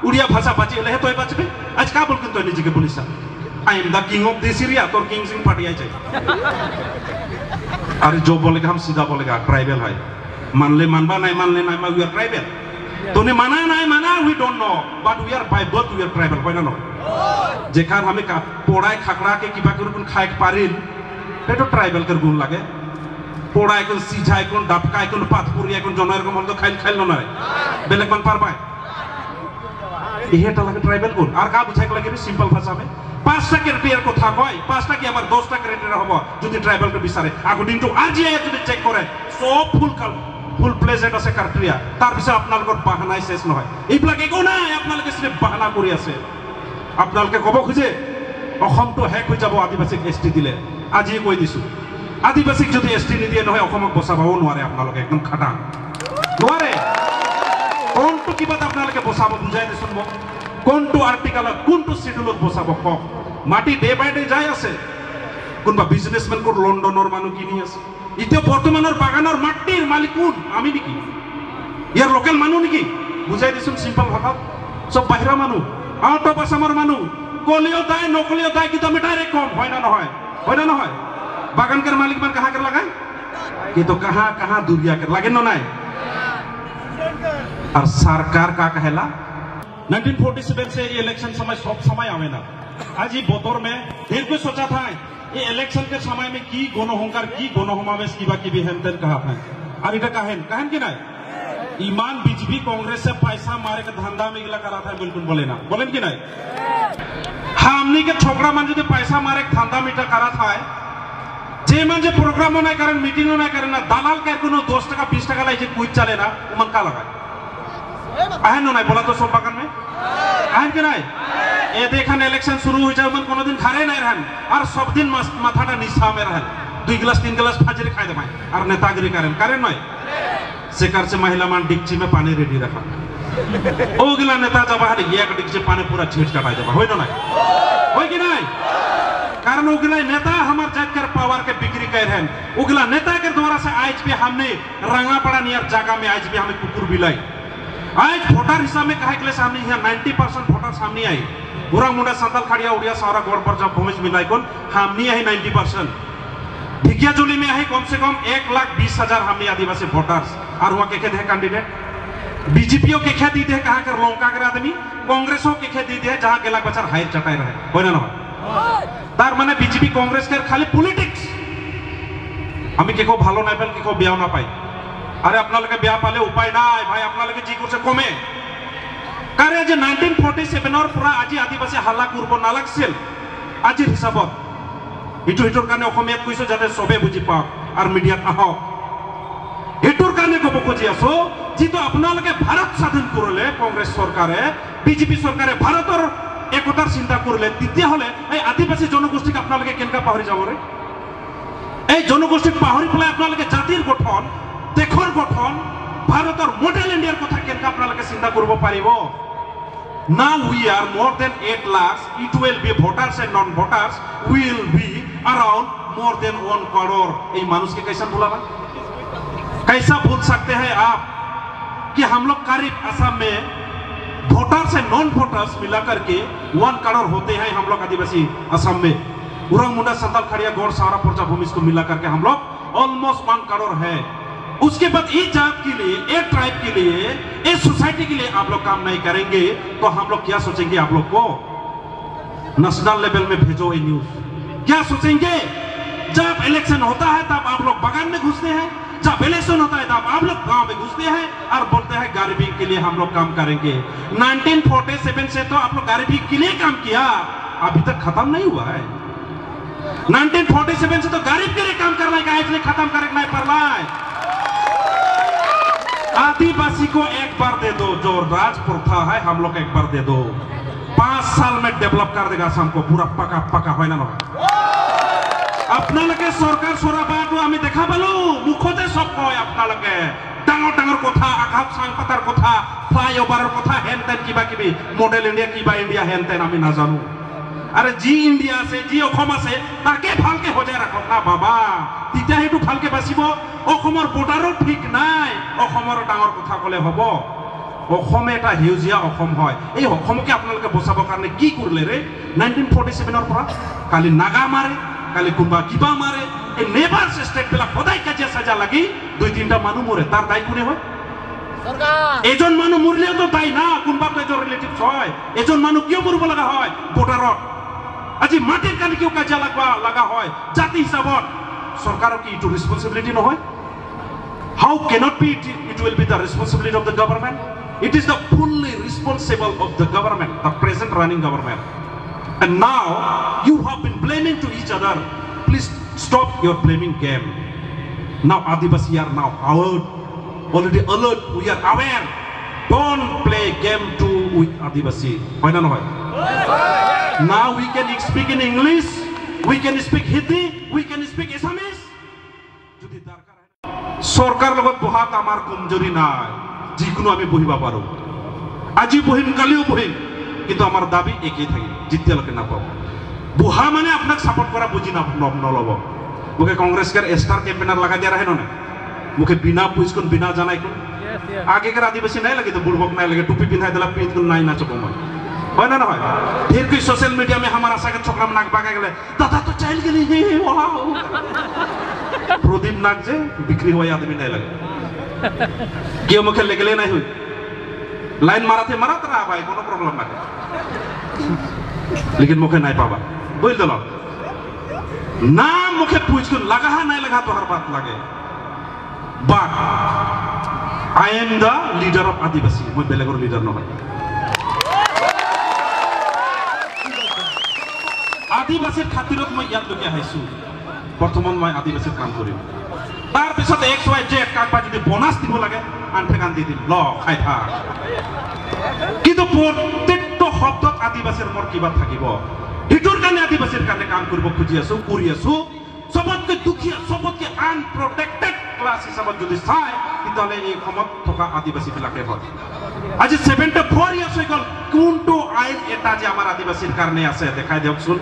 उड़िया भाषा बची ले तो बचबे आज का बोलकन तो निजी के police I am the king of this area तो किंग सिंह पाटिया चाहिए अरे जो बोलेगा हम सीधा बोलेगा ट्राइबल है मान ले मानबा नहीं मान ले नहीं वी आर ट्राइबल तूने माना नहीं माना we don't know but we are by birth we are tribal कोई ना नो जेखान हमें का पोड़ाय खकड़ा के किबा कर खाए पारिल ते तो ट्राइबल कर गुण लागे पोड़ाय कोन सिझाय कोन डापकाय कोन पाथपुरिया कोन जनर को मन तो खाइल न नय बेलेग मन पारबाय इहेटा लागे ट्राइबल गुण आर का बुझाय लागे सिंपल भाषा में 5टा क्राइटेरिया को था कय 5टा की हमर 10टा क्राइटेरिया हबो जदि ट्राइबल के बिचारे अकॉर्डिंग टू आरजीआई जदि चेक करे सब फुल प्लेजेंट আছে ক্রাইটেরিয়া তার পিছে আপনালকৰ বাহানাই শেষ নহয় এইবিলাক একো নাই আপোনালকে সিনে বাহানা কৰি আছে আপোনালকে কব খুজে অসমটো হেক হৈ যাব আদিবাসীক এসটি দিলে আজি কৈ দিছো আদিবাসীক যদি এসটি নিদিয়ে নহয় অসমক বচাবও নোৱাৰে আপোনালকে একদম খাটা নোৱাৰে কোনটো কিবাত আপোনালকে বচাব বুজাই দিছন মোক কোনটো আৰ্টিকেলত কোনটো শিডিউলত বচাব কক মাটি ডে বাই ডে যাই আছে কোনবা বিজনেসম্যান কোন লন্ডনৰ মানুহ কিনি আছে ইতিয়া বৰ্তমানৰ বাগানৰ মাটিৰ মালিক কোন আমি নেকি ইয়াৰ লোকেল মানুহ নেকি বুজাই দিছন সিম্পল ভাষাত সব বাহিৰা মানুহ আউট অফ আসামৰ মানুহ কলিও দাই নকলিও দাই কিন্তু আমি ডাইরেক্ট কম হয় না নহয় बागान कर मालिक मन कहाँ कर लगा ये तो कहाँ दूरिया कर लगे नो नहीं और सरकार का कहला 1947 से ये इलेक्शन समय सब समय आवे ना आज ये बोतोर में ढेर कोई सोचा था ये इलेक्शन के समय में की गोनोहंकार की गोनोहमावेश की बाकी भी हेमतेन कहा था और इधर कहन की नहीं ईमान बीजेपी कांग्रेस से पैसा मारे के धंधा में गिला करा था बिल्कुल बोले ना बोले कि नहीं हमनी के छोकरा मन जो पैसा मारे के धंधा मीठा करा था जे मन जे प्रोग्राम नहीं करें मीटिंग नहीं करें ना दालाल के कोनो 10 টাকা 20 টাকা लाई जे कुछ चले ना उमन का लगा आहन नहीं बोला तो सब बागान में आहन के नहीं ए देखन इलेक्शन शुरू हो जाए मन कोनो दिन खारे नहीं रहन और सब दिन माथाटा निशा में रहन 2 गिलास 3 गिलास फाजरी खाए दे और नेतागिरी करें नहीं सेकर से महिला मान डिक्ची में पानी रेडी रखा ओ गिला नेता जब बाहर एक डिक्ची पानी पूरा छीट कटाई देबा होय न नहीं होय कि नहीं कारण उगला नेता हमार जात कर पावर के बिक्री कर हैं उगला नेता के द्वारा से आज भी हमने रंगापड़ा नियर जगह में आज भी हमें कुकुर बिलाई आज वोटर हिसाब में कहे के सामने यहाँ 90% वोटर सामने आई उरांग मुंडा संताल खड़िया उड़िया सारा गोड़ पर जब भूमिज मिलाई कौन हमनी आई 90%। भिकियाजुली में आई कम से कम 1,20,000 हमनी आदिवासी वोटर्स और वहाँ के कैंडिडेट बीजेपी के खे दी थे कहाँ कर लौका कर आदमी कांग्रेसों के खे दी थे जहाँ गेला बचार हायर चटाई रहे कोई ना तार माने बीजेपी कांग्रेस के खाली पॉलिटिक्स हमें के को भालो ना पेल के को ब्याह ना पाई अरे अपना लगे ब्याह पाले उपाय ना है भाई अपना लगे जी को से कमे कार्य जे 1947 और पूरा আজি आदिवासी हल्ला करब नालागसिल আজি हिसाबत इटु हिटुर काने অসমীয়াত কইছো যাতে সবে বুঝি পাওক আর মিডিয়াত আহক हिटुर काने কব খুঁজি আছো যেটো আপোনালোকে ভারত স্বাধীন করলে কংগ্রেস সরকারে বিজেপি সরকারে ভারতের একতার চিন্তা করলে তেতিয়া হলে এই আদিবাসী জনগোষ্ঠীক আপোনালোকে কেনকা পাহৰি যাব রে এই জনগোষ্ঠীক পাহৰি পেলাই আপোনালোকে জাতিৰ গঠন দেশৰ গঠন ভাৰতৰ মডেল ইণ্ডিয়াৰ কথা কেনকা আপোনালোকে চিন্তা কৰিব পাৰিব। Now we are more than 8 lakhs. It will be voters and non-voters will be around more than 1 crore. ये मानुष के कैसा भूला भाई? कैसा भूल सकते हैं आप कि हम लोग करीब असम में वोटर्स and non-voters मिला करके 1 करोड़ होते हैं हम लोग आदिवासी असम में उरांग मुंडा संताल खड़िया गौड़ सारा पर्चा भूमि को मिला करके हम लोग ऑलमोस्ट 1 करोड़ है। उसके बाद इस जात के लिए एक ट्राइब के लिए इस सोसाइटी के लिए आप लोग काम नहीं करेंगे तो हम लोग क्या सोचेंगे आप लोग को नेशनल लेवल में भेजो ये न्यूज क्या सोचेंगे। जब इलेक्शन होता है तब आप लोग बगान में घुसते हैं जब इलेक्शन होता है तब आप लोग गांव में घुसते हैं और बोलते हैं गरीबी के लिए हम लोग काम करेंगे। 1947 से तो आप लोग गरीबी के लिए काम किया अभी तक खत्म नहीं हुआ है। 1947 से तो गरीब के लिए काम करना है इसलिए खत्म करना है पड़ना है। आदिवासी को एक बार दे दो जो राज प्रथा है हम लोग एक बार दे दो 5 साल में डेवलप कर देगा असम को पूरा पका पका হয় না আপনালকে সরকার সরা বাটো আমি দেখা পালো মুখতে সব কয় আপনালকে ডাঙর ডাঙর কথা আঘাত সাংপাতার কথা ফ্লাইওভারের কথা হেনতেন কিবা কিবি মডেল ইন্ডিয়া কিবা ইন্ডিয়া হেনতেন আমি না জানো। আরে জি ইন্ডিয়া আছে জি অসম আছে তাকে ভালকে হজাই রাখক না বাবা তিতা হেতু ভালকে বাসিব অসমৰ বৰ্ডাৰো ঠিক নাই অসমৰ ডাঙৰ কথা কলে হ'ব। অসমে এটা হিউজিয়া অসম হয় এই অসমকে আপোনালোকে বচাবৰ কাৰণে কি কৰিলে ৰে 1947 পৰা কালি নাগা মাৰে কালি কোনবা কিবা মাৰে এই নেভাৰ ষ্টেট বিলাক সদায় কাজিয়া সাজা লাগি 2-3টা মানুহ মৰে তাৰ দায় কোনে হয় সরকার এজন মানুহ মৰলেও তো দায় না কোনবা তো এজন ৰিলেটিভ হয় এজন মানুহ কিয় মৰিব লগা হয় বৰ্ডাৰত আজি মাটিৰ কালি কিয় কাজিয়া লাগা হয় জাতি হিচাপত সরকারও কি ইটো রেসপন্সিবিলিটি নহয়। How cannot be it will be the responsibility of the government? It is the fully responsible of the government, the present running government. And now you have been blaming to each other. Please stop your blaming game. Now Adivasi are now already alert. We are aware. Don't play game too with Adivasi. Why not? Now we can speak in English. We can speak Hindi. We can speak Assamese. সরকার লগত বহাত আমার কমজোরি নাই যিকোনো আমি বহিবা পারো আজি বহিম কালিও বহিম কিন্তু আমার দাবি একই থাকে জিতিয়ালকে না পাবো বহা মানে আপনাক সাপোর্ট করা বুঝি না নলব মুখে কংগ্রেসের স্টার ক্যাম্পেনার লাগা দিয়া রাখে না মুখে বিনা পুইসকন বিনা জানাই কোন আগেকার আদিবাসী নাই লাগে তো বুড়বক নাই লাগে টুপি পিন্ধাই দিলা পিন কোন নাই নাচব মই হয় না হয় फिर कोई सोशल मीडिया में हमारा आशा के छोकरा में नाक बागा गले दादा तो चल गेली हे वाओ प्रदीप नाक जे बिक्री हुआ आदमी नहीं लगे क्यों मुखे लगले नहीं हुई लाइन माराते मारत रहा भाई कोनो प्रॉब्लम ना लेकिन मुखे नहीं पावा बोल दलो ना मुखे पूछ को लगा नहीं लगा तो हर बात लगे but I am the leader of Adivasi मैं बेलेगर लीडर न भाई आदिवासी खातिर मैं याद लगे आईसु बर्तमान मैं आदिवासी काम करी तार पिছত XYZ काकबा যদি বোনাস দিব লাগে আনতে গান দি দিম ল খাই থাক কিন্তু প্রত্যেকটো শব্দত আদিবাসীৰ মর কিবা থাকিব হিটোৰ কাৰণে আদিবাসীৰ কাৰণে কাম কৰিব খুজি আছো কৰি আছো সবতকে দুখীয়া সবতকে আনপ্ৰটেক্টেড ক্লাস হিচাপত যদি চাই তেতিয়াহ'লে এই সমত থকা আদিবাসী বিলাকে হয় আজি 74 ইয়ার্স হৈ গল কোনটো আইন এটা যে আমাৰ আদিবাসীৰ কাৰণে আছে দেখাই দিয়কচোন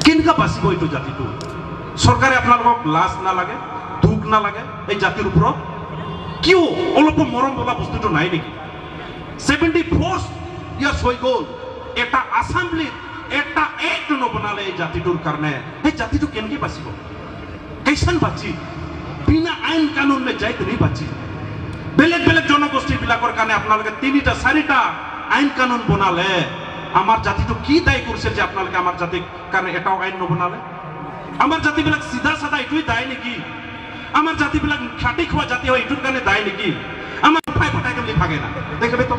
কিনকা বাচিব এইটো জাতিটো সরকারে আপনার লাজ না লাগে দুঃখ না লাগে এই জাতির উপর কিয় অলপ মরম বলা বস্তুটো নাই নাকি 74 ইয়ার্স হৈ গ'ল এটা আসামব্লিত এটা এক্ট নবনালে এই জাতিটোৰ কাৰণে এই জাতিটো কেনেকৈ বাচিব कैसन बाची बिना आईन कानून में जाइत नहीं बाची बेलेग बेलेग जनगोष्ठी বিলাকৰ কাৰণে আপোনালোকে 3টা 4টা আইন কানুন বনালে আমাৰ জাতিটো কি দায় কৰিছিল যে আপোনালোকে আমাৰ জাতিৰ কাৰণে এটাও আইন নবনালে আমাৰ জাতিবিলাক সিধা সাদা এটুই দায় নেকি আমার জাতিবিলাক খাটি খোৱা জাতি হয় এটুৰ কাৰণে দায় নেকি আমার ফাই ফটাই কেমনি ভাগে না দেখবে তো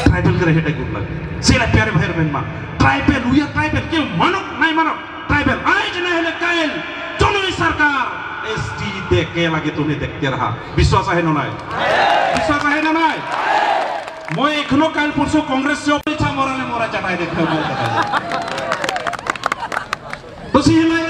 ट्राइबल करे हेटे गुड लगे सेला प्यारे भाई बहन मा ट्राइबल वी आर ट्राइबल क्यों मानक नहीं मानक ट्राइबल आज नहीं है कायल दोनों सरकार एसटी देख के लगे तुम्हें देखते रहा विश्वास है ना नहीं विश्वास है ना नहीं मैं इखनो काल परसो कांग्रेस से ओपी था मोरा ने मोरा चटाई देखते हो तो सी है